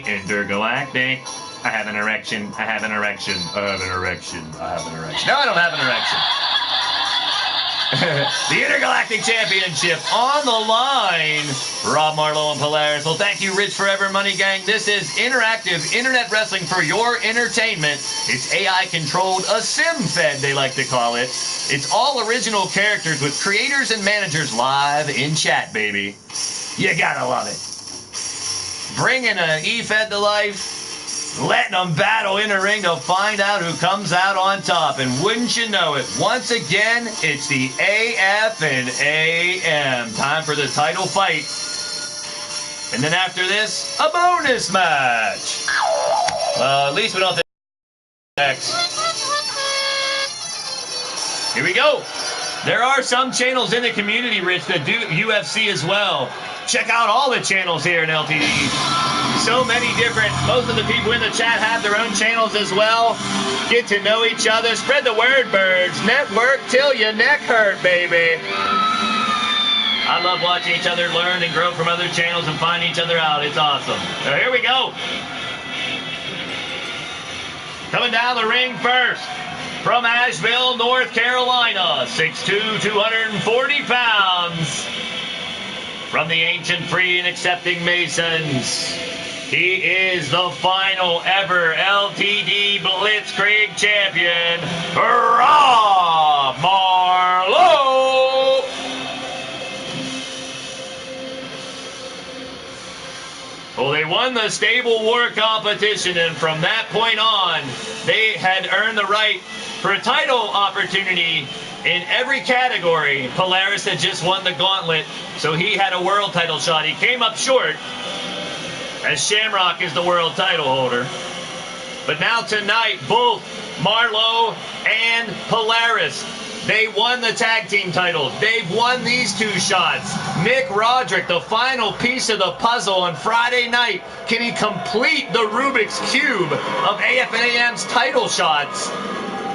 Intergalactic. I have an erection, I have an erection, I have an erection, I have an erection. No, I don't have an erection. The Intergalactic Championship on the line. Rob Marlowe and Polaris. Well, thank you, Rich Forever Money Gang. This is interactive internet wrestling for your entertainment. It's AI-controlled, a sim-fed, they like to call it. It's all original characters with creators and managers live in chat, baby. You gotta love it. Bringing an E-Fed to life. Letting them battle in the ring to find out who comes out on top. And wouldn't you know it, once again, it's the AF and AM. Time for the title fight. And then after this, a bonus match. At least we don't have to X. Here we go. There are some channels in the community, Rich, that do UFC as well. Check out all the channels here in LTD. So many different, most of the people in the chat have their own channels as well. Get to know each other. Spread the word, birds. Network till your neck hurt, baby. I love watching each other learn and grow from other channels and find each other out. It's awesome. So here we go. Coming down the ring first, from Asheville, North Carolina, 6'2", 240 pounds. From the ancient free and accepting Masons, he is the final ever LTD Blitzkrieg champion, Rob Marlowe. Well, they won the Stable War competition, and from that point on, they had earned the right for a title opportunity in every category. Polaris had just won the gauntlet, so he had a world title shot. He came up short, as Shamrock is the world title holder. But now tonight, both Marlowe and Polaris, they won the tag team titles. They've won these two shots. Nick Roderick, the final piece of the puzzle on Friday night. Can he complete the Rubik's Cube of AF&AM's title shots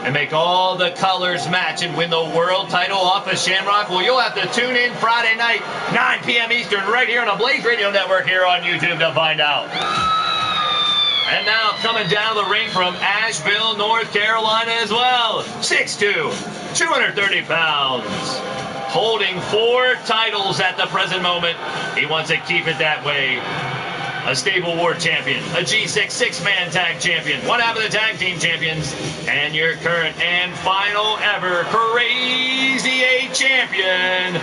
and make all the colors match and win the world title off of Shamrock? Well, you'll have to tune in Friday night, 9 p.m. Eastern, right here on the Blaised Radio Network here on YouTube to find out. And now coming down the ring from Asheville, North Carolina as well, 6'2", 230 pounds. Holding 4 titles at the present moment. He wants to keep it that way. A Stable War champion, a G6 6-man tag champion, one half of the tag team champions, and your current and final ever Crazy 8 champion,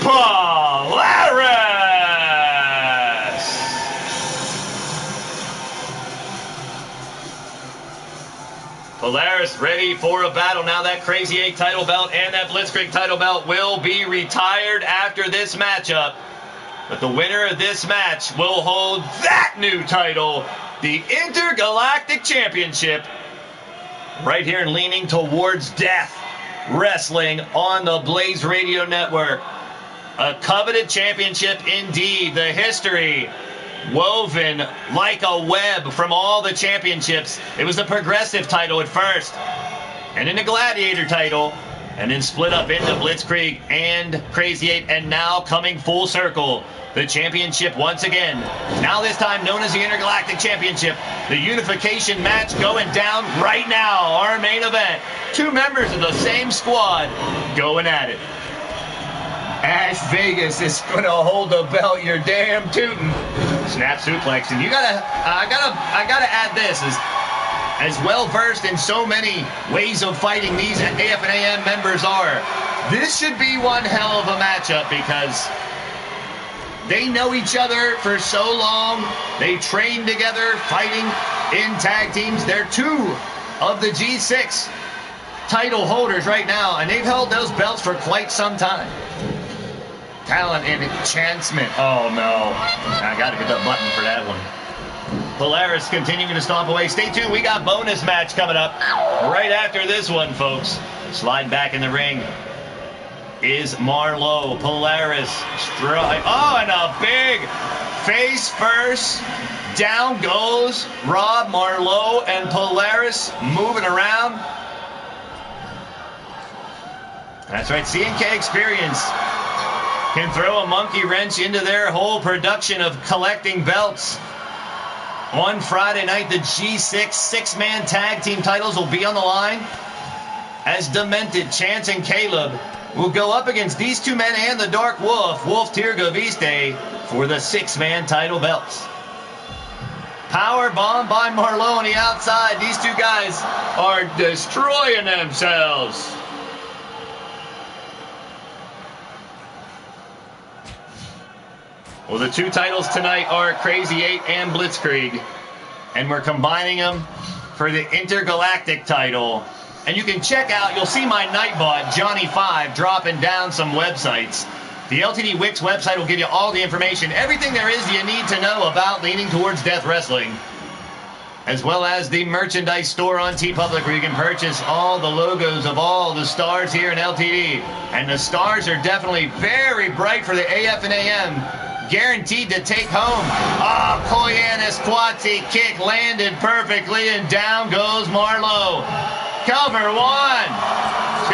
Polaris. Polaris ready for a battle. Now that Crazy 8 title belt and that Blitzkrieg title belt will be retired after this matchup. But the winner of this match will hold that new title, the Intergalactic Championship, right here and leaning towards death. Wrestling on the Blaised Radio Network. A coveted championship indeed. The history woven like a web from all the championships. It was the Progressive title at first, and then the Gladiator title, and then split up into Blitzkrieg and Crazy 8, and now coming full circle, the championship once again. Now this time known as the Intergalactic Championship. The Unification match going down right now. Our main event. 2 members of the same squad going at it. Ash Vegas is going to hold the belt. You're damn tootin'. Snap suplex. And you gotta, I gotta add this. As well versed in so many ways of fighting these AF&AM members are, this should be one hell of a matchup because they know each other for so long. They train together, fighting in tag teams. They're 2 of the G6 title holders right now, and they've held those belts for quite some time. Talent and enhancement. Oh no, I gotta hit the button for that one. Polaris continuing to stomp away. Stay tuned, we got bonus match coming up right after this one, folks. Slide back in the ring is Marlowe. Polaris strike. Oh, and a big face first. Down goes Rob Marlowe, and Polaris moving around. That's right, C&K Experience can throw a monkey wrench into their whole production of collecting belts. On Friday night, the G6 6-man tag team titles will be on the line as Demented, Chance, and Caleb will go up against these 2 men and the Dark Wolf, Wolf Tirgoviste, for the 6-man title belts. Power bomb by Marlowe on the outside. These 2 guys are destroying themselves. Well, the 2 titles tonight are Crazy 8 and Blitzkrieg, and we're combining them for the Intergalactic title. And you can check out, you'll see my Nightbot, Johnny5, dropping down some websites. The LTD Wix website will give you all the information, everything there is you need to know about leaning towards death wrestling. as well as the merchandise store on TeePublic, where you can purchase all the logos of all the stars here in LTD. And the stars are definitely very bright for the AF and AM. Guaranteed to take home. Ah, Koyanis Quatsi kick landed perfectly, and down goes Marlowe. Cover 1, 2.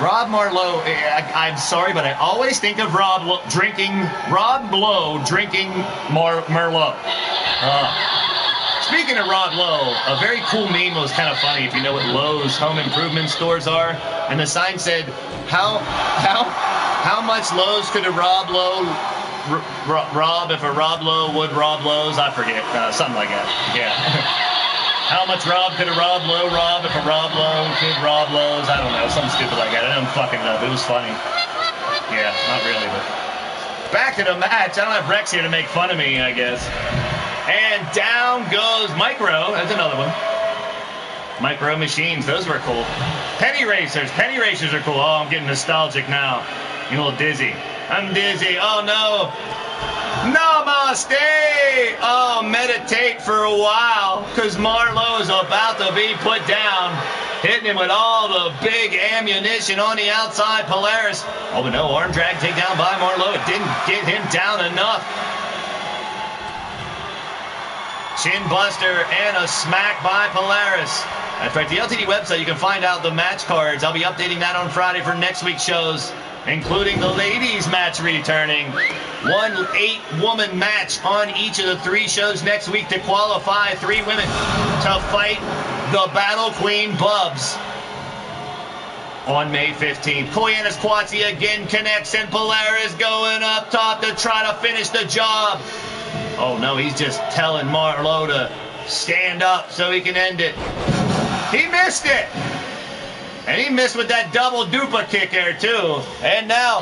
Rob Marlowe, I'm sorry, but I always think of Rob Blow drinking Merlot. Speaking of Rob Lowe, a very cool meme was kind of funny if you know what Lowe's home improvement stores are. And the sign said, how much Lowe's could a Rob Lowe rob if a Rob Lowe would rob Lowe's? I forget, something like that. Yeah. How much Rob could a Rob Lowe rob if a Rob Lowe could rob Lowe's? I don't know, something stupid like that. I don't fucking know, but it was funny. Yeah, not really, but back to the match. I don't have Rex here to make fun of me, I guess. And down goes Micro. That's another one. Micro machines, those were cool. Penny racers are cool. Oh, I'm getting nostalgic now. You a little dizzy. I'm dizzy. Oh no. Namaste! Oh, meditate for a while, because Marlowe is about to be put down. Hitting him with all the big ammunition on the outside. Polaris. Oh, but no, arm drag takedown by Marlowe. It didn't get him down enough. Chin buster and a smack by Polaris. That's right, the LTD website, you can find out the match cards. I'll be updating that on Friday for next week's shows, including the ladies match returning. 1 8-woman match on each of the 3 shows next week to qualify 3 women to fight the Battle Queen Bubs on May 15th. Koyanis Quatsi again connects, and Polaris going up top to try to finish the job. Oh no, he's just telling Marlowe to stand up so he can end it. He missed it! And he missed with that double duper kick there too. And now,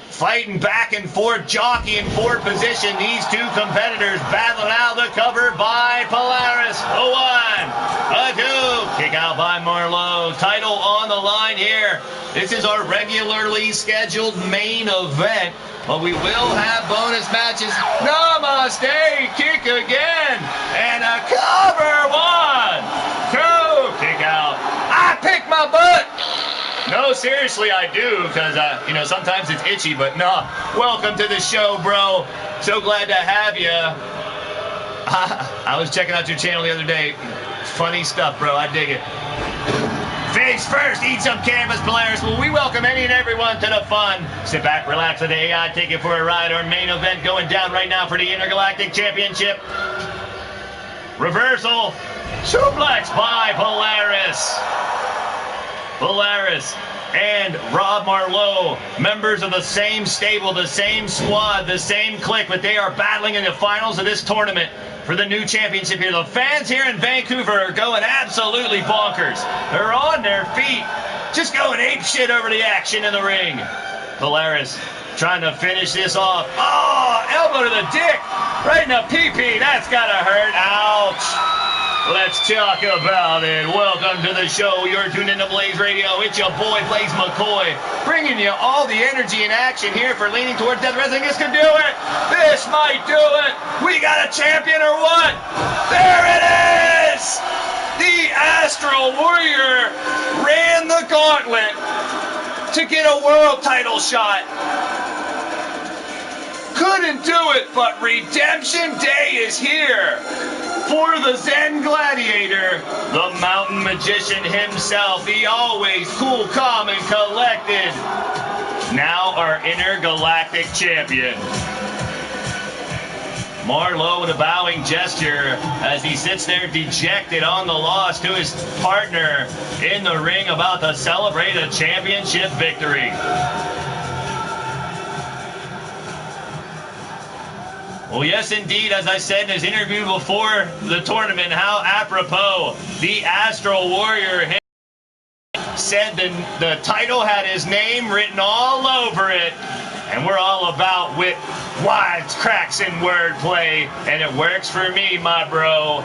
fighting back and forth, jockeying for position. These 2 competitors battling out the cover by Polaris. A 1, a 2. Kick out by Marlowe. Title on the line here. This is our regularly scheduled main event, but we will have bonus matches. Namaste, kick again. And a cover 1, 2. Kick out. I picked my butt. No, seriously, I do, because, sometimes it's itchy, but no. Welcome to the show, bro. So glad to have you. I was checking out your channel the other day. Funny stuff, bro. I dig it. Face first, eat some canvas, Polaris. Well, we welcome any and everyone to the fun. Sit back, relax with the AI, take it for a ride. Our main event going down right now for the Intergalactic Championship. Reversal. Suplex by Polaris. Polaris and Rob Marlowe, members of the same stable, the same squad, the same clique, but they are battling in the finals of this tournament for the new championship here. The fans here in Vancouver are going absolutely bonkers. They're on their feet, just going ape shit over the action in the ring. Polaris trying to finish this off. Oh, elbow to the dick, right in the pee-pee. That's gotta hurt. Ouch. Let's talk about it. Welcome to the show. You're tuned into Blaised Radio. It's your boy, Blaise McCoy, bringing you all the energy and action here for Leaning Towards Death Wrestling. This can do it. This might do it. We got a champion or what? There it is. The Astral Warrior ran the gauntlet to get a world title shot. Couldn't do it, but Redemption Day is here for the Zen Gladiator, the mountain magician himself, the always cool, calm, and collected, now our Intergalactic champion. Marlowe with a bowing gesture as he sits there dejected on the loss to his partner in the ring, about to celebrate a championship victory. Well, yes, indeed, as I said in his interview before the tournament, how apropos, the Astral Warrior said the title had his name written all over it, and we're all about wit, wisecracks, and wordplay, and it works for me, my bro.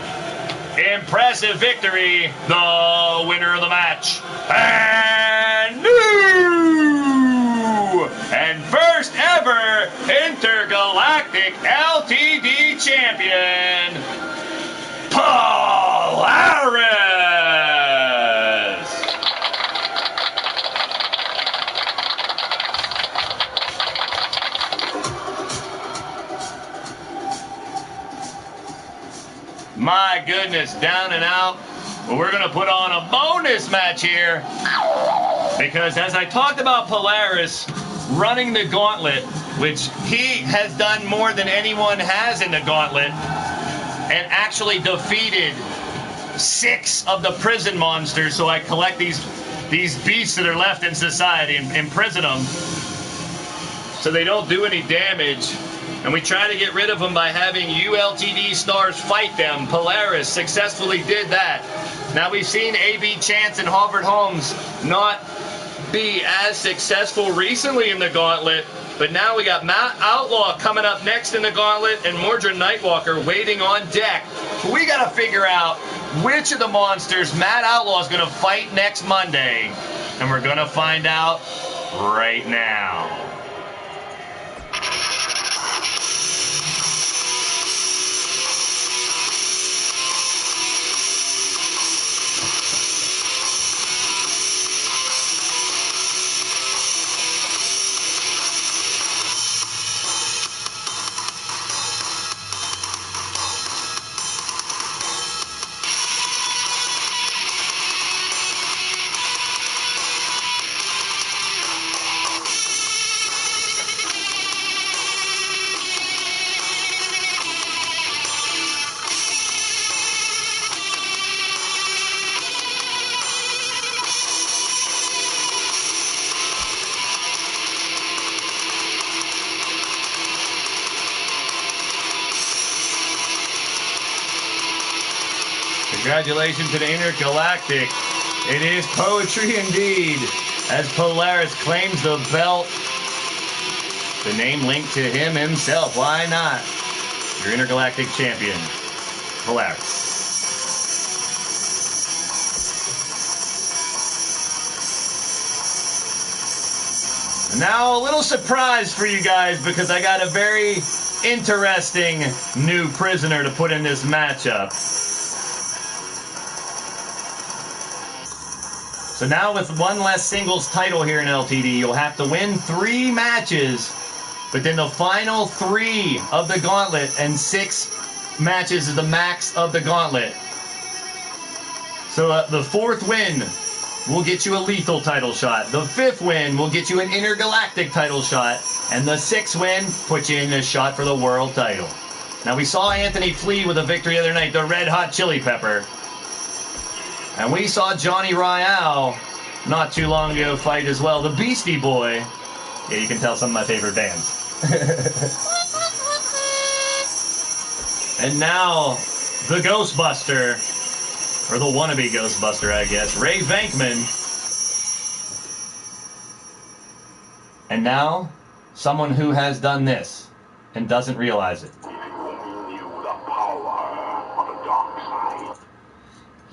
Impressive victory, the winner of the match, and new and first ever Intergalactic LTD champion, Polaris. My goodness, down and out. Well, we're going to put on a bonus match here because as I talked about Polaris running the gauntlet, which he has done more than anyone has in the gauntlet, and actually defeated 6 of the prison monsters, so I collect these beasts that are left in society and imprison them so they don't do any damage. And we try to get rid of them by having LTD stars fight them. Polaris successfully did that. Now we've seen A.B. Chance and Halbert Holmes not be as successful recently in the gauntlet, but now we got Matt Outlaw coming up next in the gauntlet and Mordred Nightwalker waiting on deck. We got to figure out which of the monsters Matt Outlaw is going to fight next Monday, and we're going to find out right now. Congratulations to the Intergalactic. It is poetry indeed, as Polaris claims the belt. The name linked to him himself. Why not? Your Intergalactic champion, Polaris. Now, a little surprise for you guys because I got a very interesting new prisoner to put in this matchup. So now with one less singles title here in LTD, you'll have to win 3 matches, but then the final 3 of the gauntlet and 6 matches is the max of the gauntlet. So the 4th win will get you a lethal title shot. The 5th win will get you an intergalactic title shot. And the 6th win puts you in a shot for the world title. Now we saw Anthony flee with a victory the other night, the Red Hot Chili Pepper. And we saw Johnny Royale not too long ago fight as well. The Beastie Boy. Yeah, you can tell some of my favorite bands. And now, the Ghostbuster, or the wannabe Ghostbuster, I guess, Ray Venkman. And now, someone who has done this and doesn't realize it.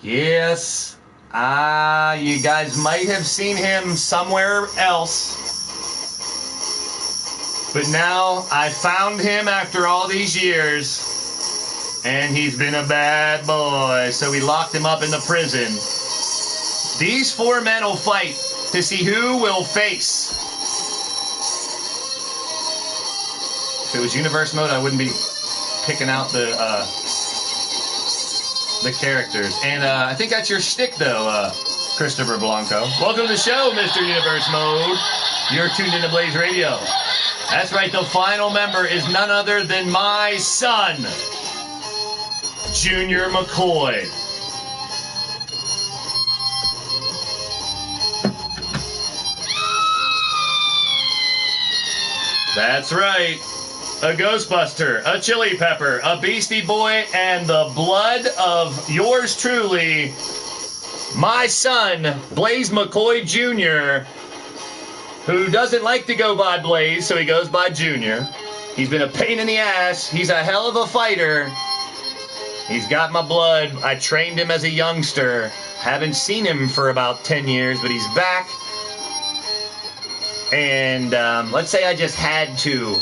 Yes, you guys might have seen him somewhere else, but now I found him after all these years, and he's been a bad boy, so we locked him up in the prison. These 4 men will fight to see who will face. If it was universe mode, I wouldn't be picking out the characters. And I think that's your shtick, though, Christopher Blanco. Welcome to the show, Mr. Universe Mode. You're tuned into Blaised Radio. That's right, the final member is none other than my son, Junior McCoy. That's right. A Ghostbuster, a Chili Pepper, a Beastie Boy, and the blood of yours truly, my son, Blaise McCoy Jr., who doesn't like to go by Blaise, so he goes by Junior. He's been a pain in the ass. He's a hell of a fighter. He's got my blood. I trained him as a youngster. Haven't seen him for about 10 years, but he's back. And let's say I just had to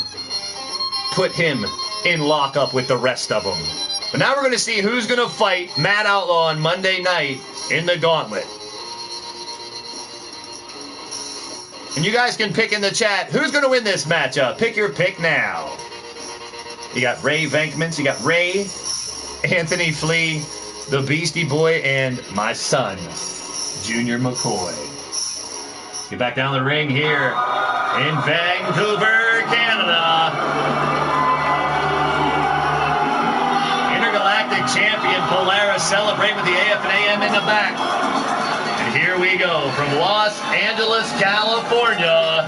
put him in lockup with the rest of them. But now we're going to see who's going to fight Matt Outlaw on Monday night in the gauntlet. And you guys can pick in the chat who's going to win this matchup. Pick your pick now. You got Ray Venkmans, you got Ray, Anthony Flea, the Beastie Boy, and my son, Junior McCoy. Get back down the ring here in Vancouver, Canada. Intergalactic champion Polaris celebrate with the AF and AM in the back. And here we go from Los Angeles, California.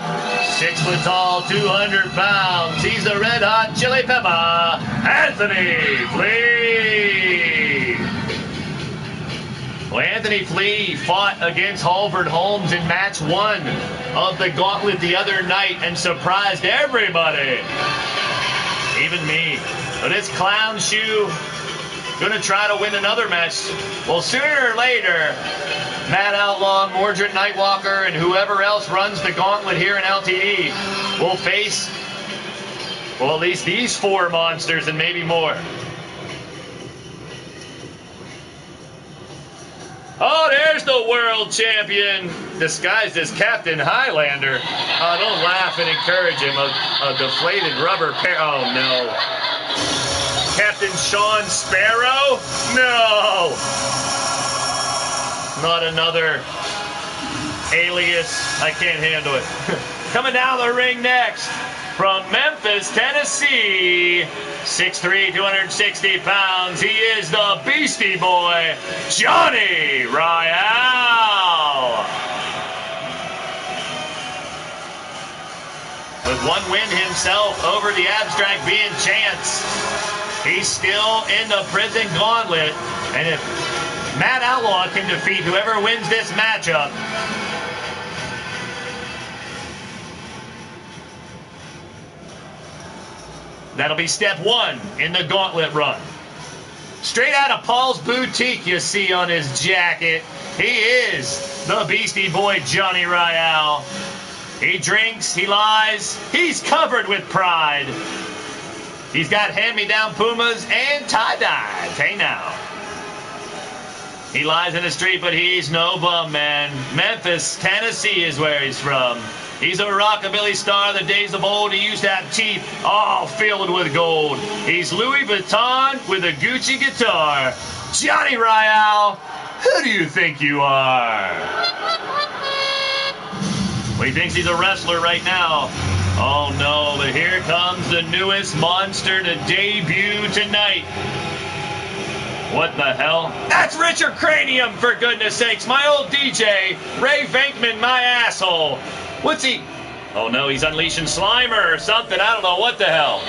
6 foot tall, 200 pounds. He's the red hot chili pepper, Anthony Flea. Well, Anthony Flea fought against Halford Holmes in match 1 of the gauntlet the other night and surprised everybody, even me. But this clown shoe gonna try to win another match. Well, sooner or later, Matt Outlaw, Mordred Nightwalker, and whoever else runs the gauntlet here in LTD will face, well, at least these 4 monsters and maybe more. Oh, there's the world champion, disguised as Captain Highlander. Oh, don't laugh and encourage him. A deflated rubber pair. Oh, no. Captain Sean Sparrow? No. Not another alias. I can't handle it. Coming down the ring next from Memphis, Tennessee. 6'3", 260 pounds. He is the Beastie Boy, Johnny Royale. With 1 win himself over the Abstract being Chance. He's still in the prison gauntlet. And if Matt Outlaw can defeat whoever wins this matchup, that'll be step 1 in the gauntlet run. Straight out of Paul's Boutique, you see on his jacket, he is the Beastie Boy, Johnny Royale. He drinks, he lies, he's covered with pride. He's got hand-me-down Pumas and tie-dyes. Hey now. He lies in the street, but he's no bum, man. Memphis, Tennessee is where he's from. He's a rockabilly star of the days of old. He used to have teeth all filled with gold. He's Louis Vuitton with a Gucci guitar. Johnny Royale, who do you think you are? Well, he thinks he's a wrestler right now. Oh no, but here comes the newest monster to debut tonight. What the hell? That's Richard Cranium, for goodness sakes. My old DJ, Ray Venkman, my asshole. What's he? Oh no, he's unleashing Slimer or something. I don't know what the hell.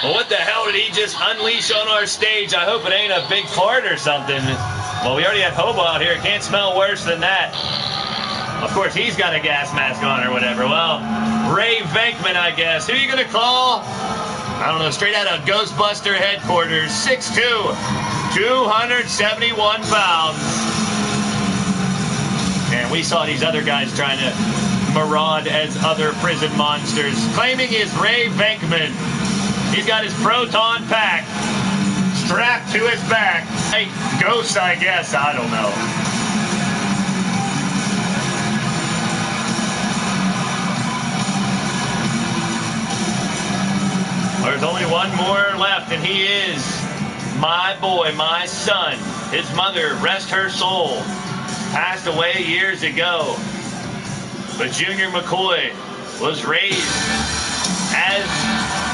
Well, what the hell did he just unleash on our stage? I hope it ain't a big fart or something. Well, we already had Hobo out here. It can't smell worse than that. Of course, he's got a gas mask on or whatever. Well, Ray Venkman, I guess. Who are you going to call? I don't know, straight out of Ghostbuster headquarters. 6'2", 271 pounds. And we saw these other guys trying to maraud as other prison monsters. Claiming he's Ray Venkman. He's got his proton pack strapped to his back. Hey, ghosts, I guess. I don't know. There's only 1 more left, and he is my boy, my son. His mother, rest her soul, passed away years ago. But Junior McCoy was raised as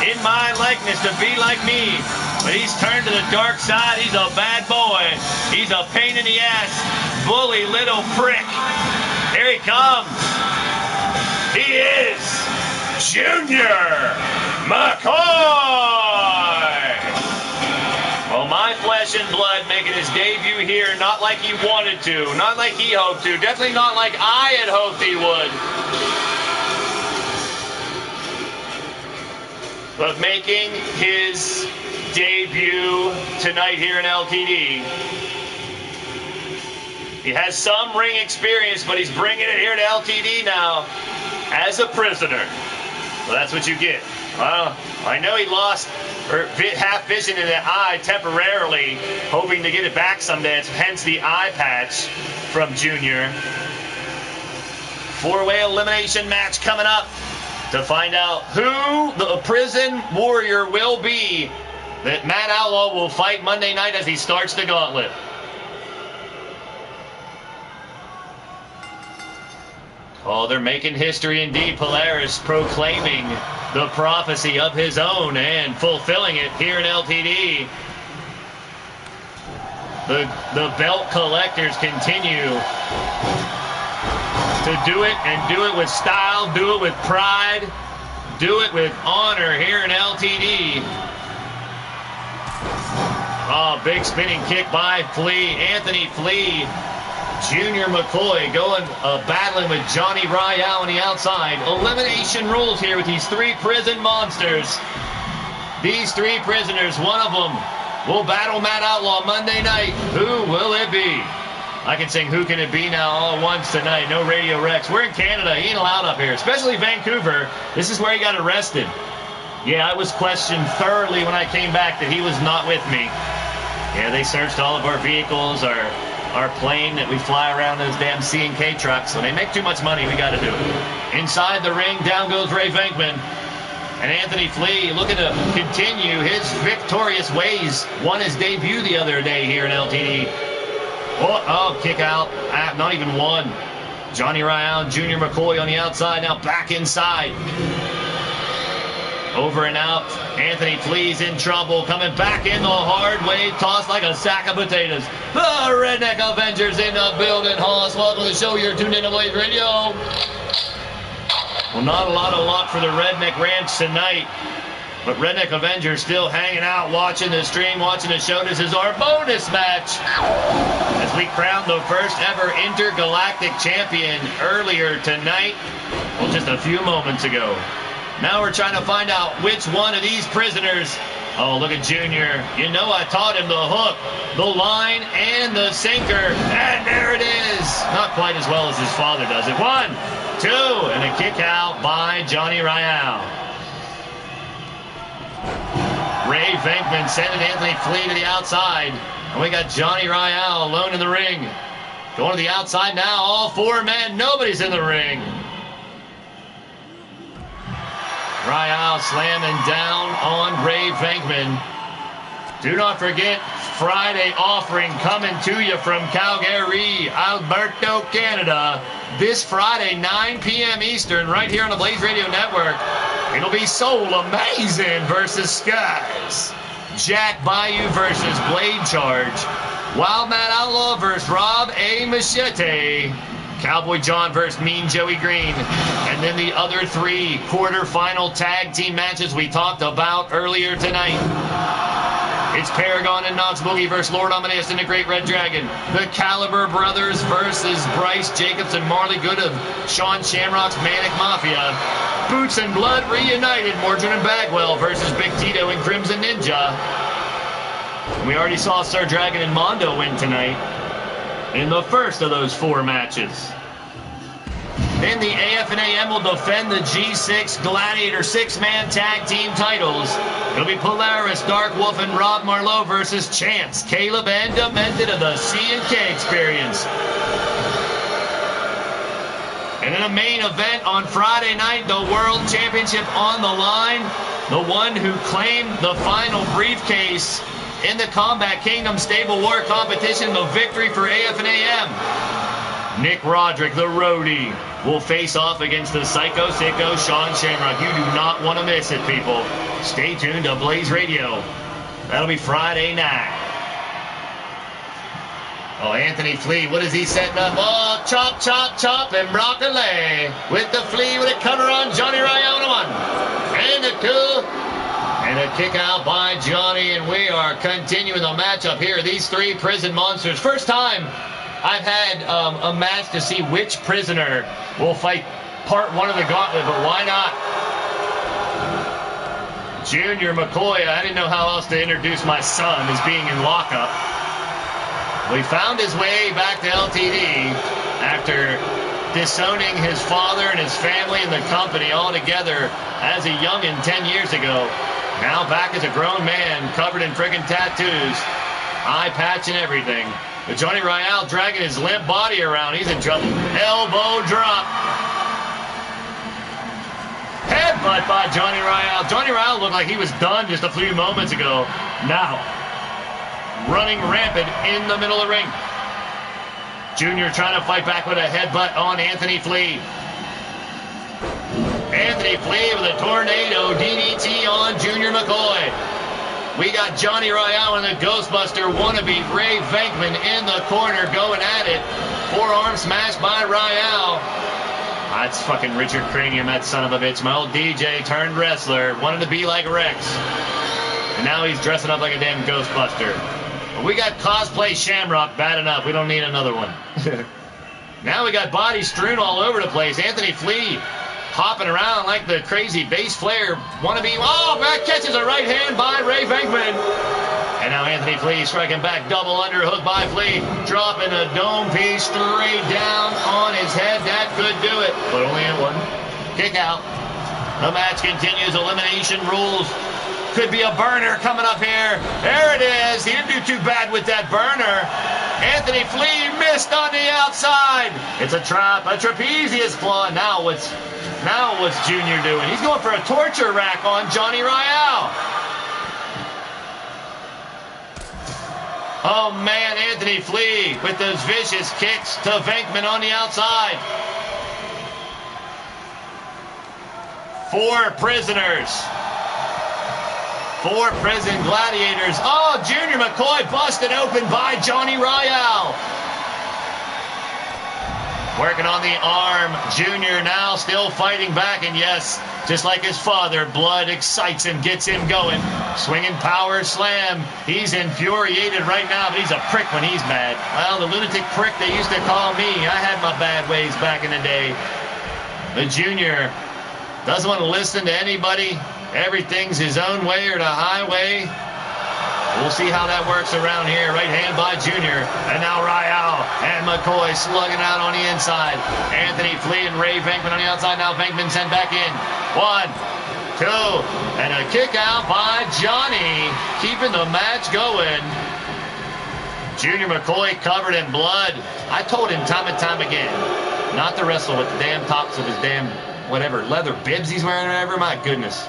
in my likeness to be like me. But he's turned to the dark side. He's a bad boy. He's a pain in the ass, bully little prick. Here he comes. He is Junior McCoy! Well, my flesh and blood making his debut here, not like he wanted to, not like he hoped to, definitely not like I had hoped he would. But making his debut tonight here in LTD. He has some ring experience, but he's bringing it here to LTD now as a prisoner. So that's what you get. I know he lost half vision in the eye temporarily, hoping to get it back someday. It's hence the eye patch from Junior. 4-way elimination match coming up to find out who the prison warrior will be that Matt Outlaw will fight Monday night as he starts the gauntlet. Oh, they're making history indeed. Polaris proclaiming the prophecy of his own and fulfilling it here in LTD. The belt collectors continue to do it, and do it with style, do it with pride, do it with honor here in LTD. Oh, big spinning kick by Flea. Anthony Flea. Junior McCoy going battling with Johnny Royale on the outside. Elimination rules here with these three prison monsters. These three prisoners, one of them will battle Matt Outlaw Monday night. Who will it be? I can sing Who Can It Be Now all at once tonight. No Radio Rex. We're in Canada. He ain't allowed up here, especially Vancouver. This is where he got arrested. Yeah, I was questioned thoroughly when I came back that he was not with me. Yeah, they searched all of our vehicles, our plane that we fly around those damn C&K trucks. When they make too much money, we got to do it. Inside the ring, down goes Ray Venkman. And Anthony Flea looking to continue his victorious ways. Won his debut the other day here in LTD. Oh, kick out. Not even one. Johnny Royale, Junior McCoy on the outside. Now back inside. Over and out. Anthony Flea's in trouble. Coming back in the hard way. Tossed like a sack of potatoes. The Redneck Avengers in the building. Hoss, welcome to the show. You're tuned in to Blaised Radio. Well, not a lot of luck for the Redneck Ranch tonight. But Redneck Avengers still hanging out, watching the stream, watching the show. This is our bonus match as we crown the first ever Intergalactic champion earlier tonight. Well, just a few moments ago. Now we're trying to find out which one of these prisoners. Oh, look at Junior. You know I taught him the hook, the line, and the sinker. And there it is. Not quite as well as his father does it. 1, 2, and a kick out by Johnny Royale. Ray Venkman sending Anthony Flea to the outside. And we got Johnny Royale alone in the ring. Going to the outside now. All four men. Nobody's in the ring. Royale slamming down on Ray Venkman. Do not forget, Friday offering coming to you from Calgary, Alberta, Canada. This Friday, 9 p.m. Eastern, right here on the Blaised Radio Network. It'll be Soul Amazing versus Skies. Jack Bayou versus Blade Charge. Wild Matt Outlaw versus Rob A. Machete. Cowboy John versus Mean Joey Green. And then the other three quarterfinal tag team matches we talked about earlier tonight. It's Paragon and Knox Boogie versus Lord Amadeus and the Great Red Dragon. The Caliber Brothers versus Bryce Jacobs and Marley Good of Sean Shamrock's Manic Mafia. Boots and Blood reunited. Mordred and Bagwell versus Big Tito and Crimson Ninja. And we already saw Sir Dragon and Mondo win tonight in the first of those four matches. Then the AF&AM will defend the G6 Gladiator 6-man tag team titles. It'll be Polaris, Dark Wolf, and Rob Marlowe versus Chance, Caleb, and Demented of the C&K Experience. And in a main event on Friday night, the World Championship on the line. The one who claimed the final briefcase in the Combat Kingdom Stable War competition, the victory for AF&AM. Nick Roderick, the roadie, will face off against the Psycho Sicko Sean Shamrock. You do not want to miss it, people. Stay tuned to Blaised Radio. That'll be Friday night. Oh, Anthony Flea, what is he setting up? Oh, chop, chop, chop, and broccoli. With the Flea with a cover on Johnny Royale on 1. And a 2. And a kick out by Johnny, and we are continuing the matchup here. These three prison monsters. First time I've had a match to see which prisoner will fight part 1 of the gauntlet, but why not? Junior McCoy, I didn't know how else to introduce my son as being in lockup. We found his way back to LTD after disowning his father and his family and the company altogether as a youngin' 10 years ago. Now back as a grown man, covered in friggin' tattoos, eye patch and everything. But Johnny Royale dragging his limp body around. He's in trouble. Elbow drop. Headbutt by Johnny Royale. Johnny Royale looked like he was done just a few moments ago. Now, running rampant in the middle of the ring. Junior trying to fight back with a headbutt on Anthony Flea. Anthony Flea with a tornado DDT on Junior McCoy. We got Johnny Royale and the Ghostbuster wannabe Ray Venkman in the corner going at it. Forearm smash by Royale. That's fucking Richard Cranium, that son of a bitch. My old DJ turned wrestler. Wanted to be like Rex. And now he's dressing up like a damn Ghostbuster. But we got cosplay Shamrock bad enough. We don't need another one. Now we got bodies strewn all over the place. Anthony Flea hopping around like the crazy bass player wannabe. Oh, back catches a right hand by Ray Venkman. And now Anthony Flea striking back, double underhook by Flea, dropping a dome piece straight down on his head. That could do it, but only in one. Kick out. The match continues. Elimination rules. Could be a burner coming up here. There it is. He didn't do too bad with that burner. Anthony Flea missed on the outside. It's a trap, a trapezius claw. Now what's Junior doing? He's going for a torture rack on Johnny Royale. Oh man, Anthony Flea with those vicious kicks to Venkman on the outside. 4 prisoners. 4 prison gladiators. Oh, Junior McCoy busted open by Johnny Royale. Working on the arm. Junior now still fighting back. And yes, just like his father, blood excites him, gets him going. Swinging power slam. He's infuriated right now, but he's a prick when he's mad. Well, the lunatic prick they used to call me. I had my bad ways back in the day. But Junior doesn't want to listen to anybody. Everything's his own way or the highway. We'll see how that works around here. Right hand by Junior. And now Royale and McCoy slugging out on the inside. Anthony Flea and Ray Venkman on the outside. Now Venkman sent back in. 1, 2, and a kick out by Johnny. Keeping the match going. Junior McCoy covered in blood. I told him time and time again not to wrestle with the damn tops of his damn whatever leather bibs he's wearing or whatever. My goodness.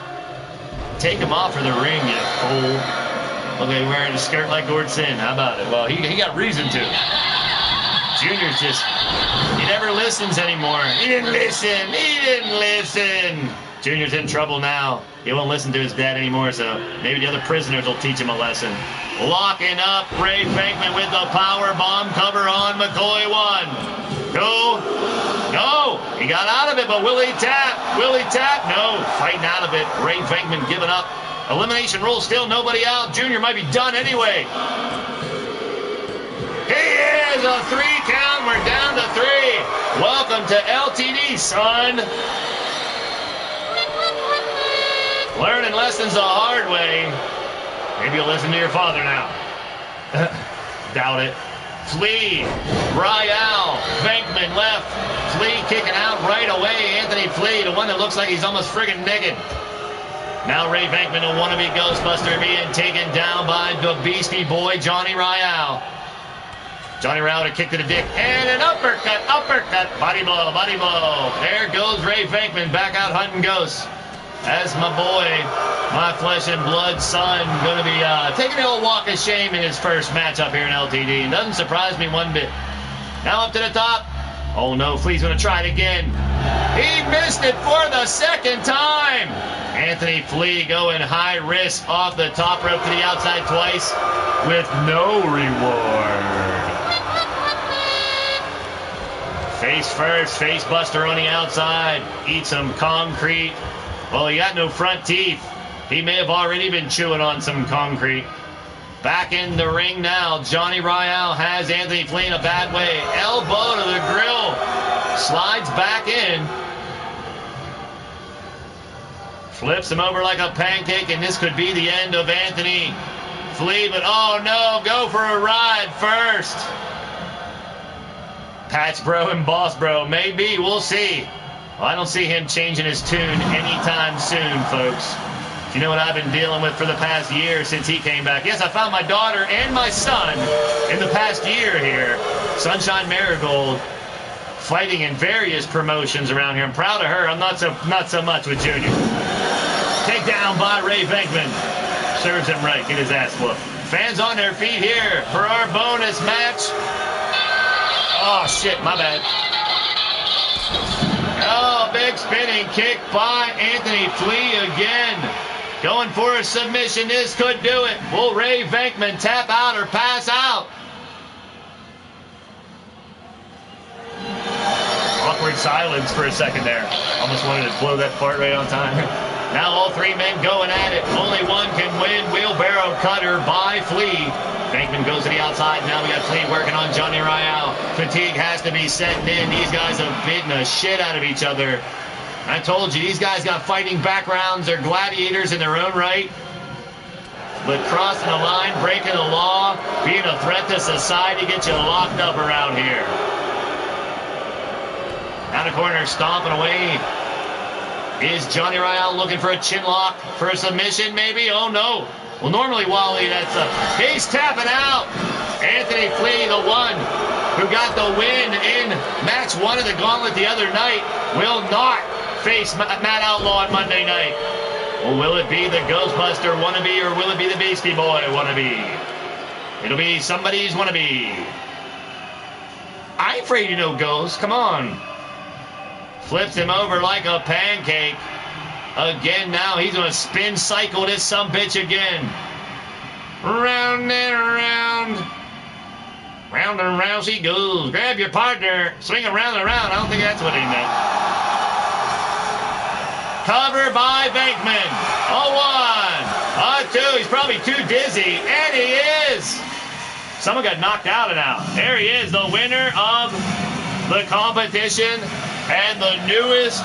Take him off of the ring, you fool. Okay, wearing a skirt like Gord Sin. How about it? Well, he got reason to. Junior's just, he never listens anymore. He didn't listen. Junior's in trouble now. He won't listen to his dad anymore, so maybe the other prisoners will teach him a lesson. Locking up Ray Venkman with the power bomb cover on McCoy. 1, 2. No, he got out of it, but will he tap? No, fighting out of it. Ray Venkman giving up. Elimination rules, still nobody out. Junior might be done anyway. He is a 3 count. We're down to 3. Welcome to LTD, son. Learning lessons the hard way. Maybe you'll listen to your father now. Doubt it. Flea, Royale, Venkman left. Flea kicking out right away. Anthony Flea, the one that looks like he's almost friggin' naked. Now Ray Venkman, a wannabe Ghostbuster, being taken down by the Beastie Boy, Johnny Royale. Johnny Royale to kick to the dick, and an uppercut, body blow. There goes Ray Venkman back out hunting ghosts. As my boy, my flesh and blood son, going to be taking the old walk of shame in his first match up here in LTD. Doesn't surprise me one bit. Now up to the top. Oh no, Flea's going to try it again. He missed it for the 2nd time. Anthony Flea going high risk off the top rope to the outside twice with no reward. Face first, face buster on the outside. Eat some concrete. Well, he got no front teeth. He may have already been chewing on some concrete. Back in the ring now. Johnny Royale has Anthony Flea in a bad way. Elbow to the grill. Slides back in. Flips him over like a pancake, and this could be the end of Anthony Flea. But oh no, go for a ride first. Patch Bro and Boss Bro. Maybe. We'll see. Well, I don't see him changing his tune anytime soon, folks. You know what I've been dealing with for the past year since he came back? Yes, I found my daughter and my son in the past year here. Sunshine Marigold fighting in various promotions around here. I'm proud of her. I'm not so much with Junior. Takedown by Ray Venkman. Serves him right. Get his ass whooped. Fans on their feet here for our bonus match. Oh, shit. My bad. Oh, big spinning kick by Anthony Flea again. Going for a submission. This could do it. Will Ray Venkman tap out or pass out? Awkward silence for a second there. Almost wanted to blow that fart right on time. Now all three men going at it. Only one can win. Wheelbarrow cutter by Flea. Venkman goes to the outside. Now we got Flea working on Johnny Royale. Fatigue has to be setting in. These guys have beaten the shit out of each other. I told you, these guys got fighting backgrounds. They're gladiators in their own right. But crossing the line, breaking the law, being a threat to society gets you locked up around here. Down the corner, stomping away. Is Johnny Royale looking for a chin lock? For a submission, maybe? Oh, no. Well, normally, Wally, he's tapping out. Anthony Flea, the one who got the win in match 1 of the gauntlet the other night, will not face Matt Outlaw on Monday night. Well, will it be the Ghostbuster wannabe or will it be the Beastie Boy wannabe? It'll be somebody's wannabe. I ain't afraid of no ghost. Come on. Flips him over like a pancake. Again now, he's going to spin cycle this sumbitch again. Round and around. Round and round she goes. Grab your partner. Swing around and around. I don't think that's what he meant. Cover by Venkman. A 1. A 2. He's probably too dizzy. And he is. Someone got knocked out and out. There he is, the winner of the competition and the newest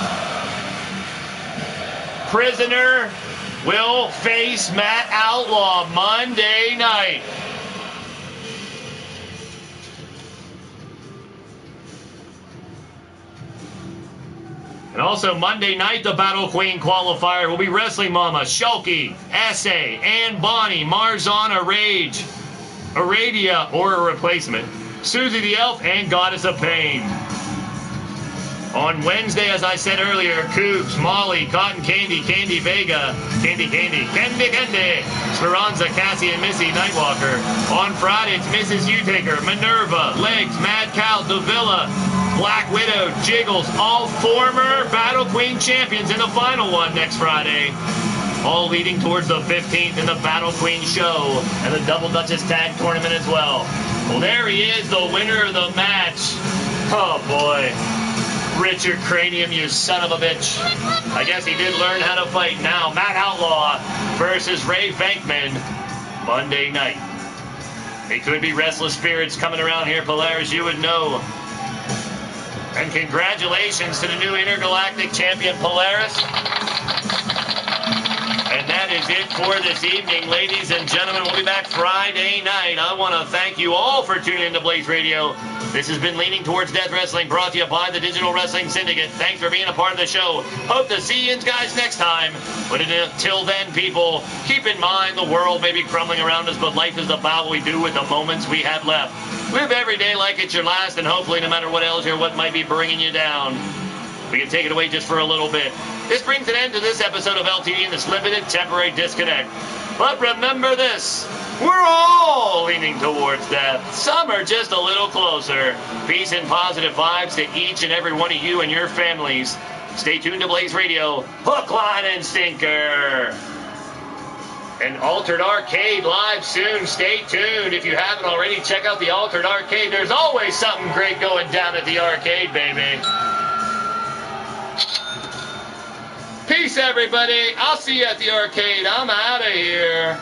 prisoner will face Matt Outlaw Monday night. And also Monday night, the Battle Queen qualifier will be Wrestling Mama, Shulky, Essay, Ann Bonnie, Marzana Rage, Aradia or a replacement, Susie the Elf, and Goddess of Pain. On Wednesday, as I said earlier, Coops, Molly, Cotton Candy, Candy Vega, Candy, Speranza, Cassie, and Missy Nightwalker. On Friday, it's Mrs. U-Taker, Minerva, Legs, Mad Cow, Davila, Black Widow, Jiggles, all former Battle Queen champions in the final one next Friday. All leading towards the 15th in the Battle Queen show and the Double Duchess Tag Tournament as well. Well, there he is, the winner of the match. Oh, boy. Richard Cranium, you son of a bitch. I guess he did learn how to fight now. Matt Outlaw versus Ray Venkman Monday night. It could be restless spirits coming around here, Polaris, you would know. And congratulations to the new Intergalactic champion, Polaris. And that is it for this evening, ladies and gentlemen. We'll be back Friday night. I want to thank you all for tuning in to Blaised Radio. This has been Leaning Towards Death Wrestling, brought to you by the Digital Wrestling Syndicate. Thanks for being a part of the show. Hope to see you guys next time. But until then, people, keep in mind the world may be crumbling around us, but life is about what we do with the moments we have left. Live every day like it's your last, and hopefully no matter what ails you or what might be bringing you down, we can take it away just for a little bit. This brings an end to this episode of LTD and this limited temporary disconnect. But remember this, we're all leaning towards death. Some are just a little closer. Peace and positive vibes to each and every one of you and your families. Stay tuned to Blaised Radio, hook, line, and sinker. And Altered Arcade live soon. Stay tuned. If you haven't already, check out the Altered Arcade. There's always something great going down at the arcade, baby. Peace, everybody. I'll see you at the arcade. I'm out of here.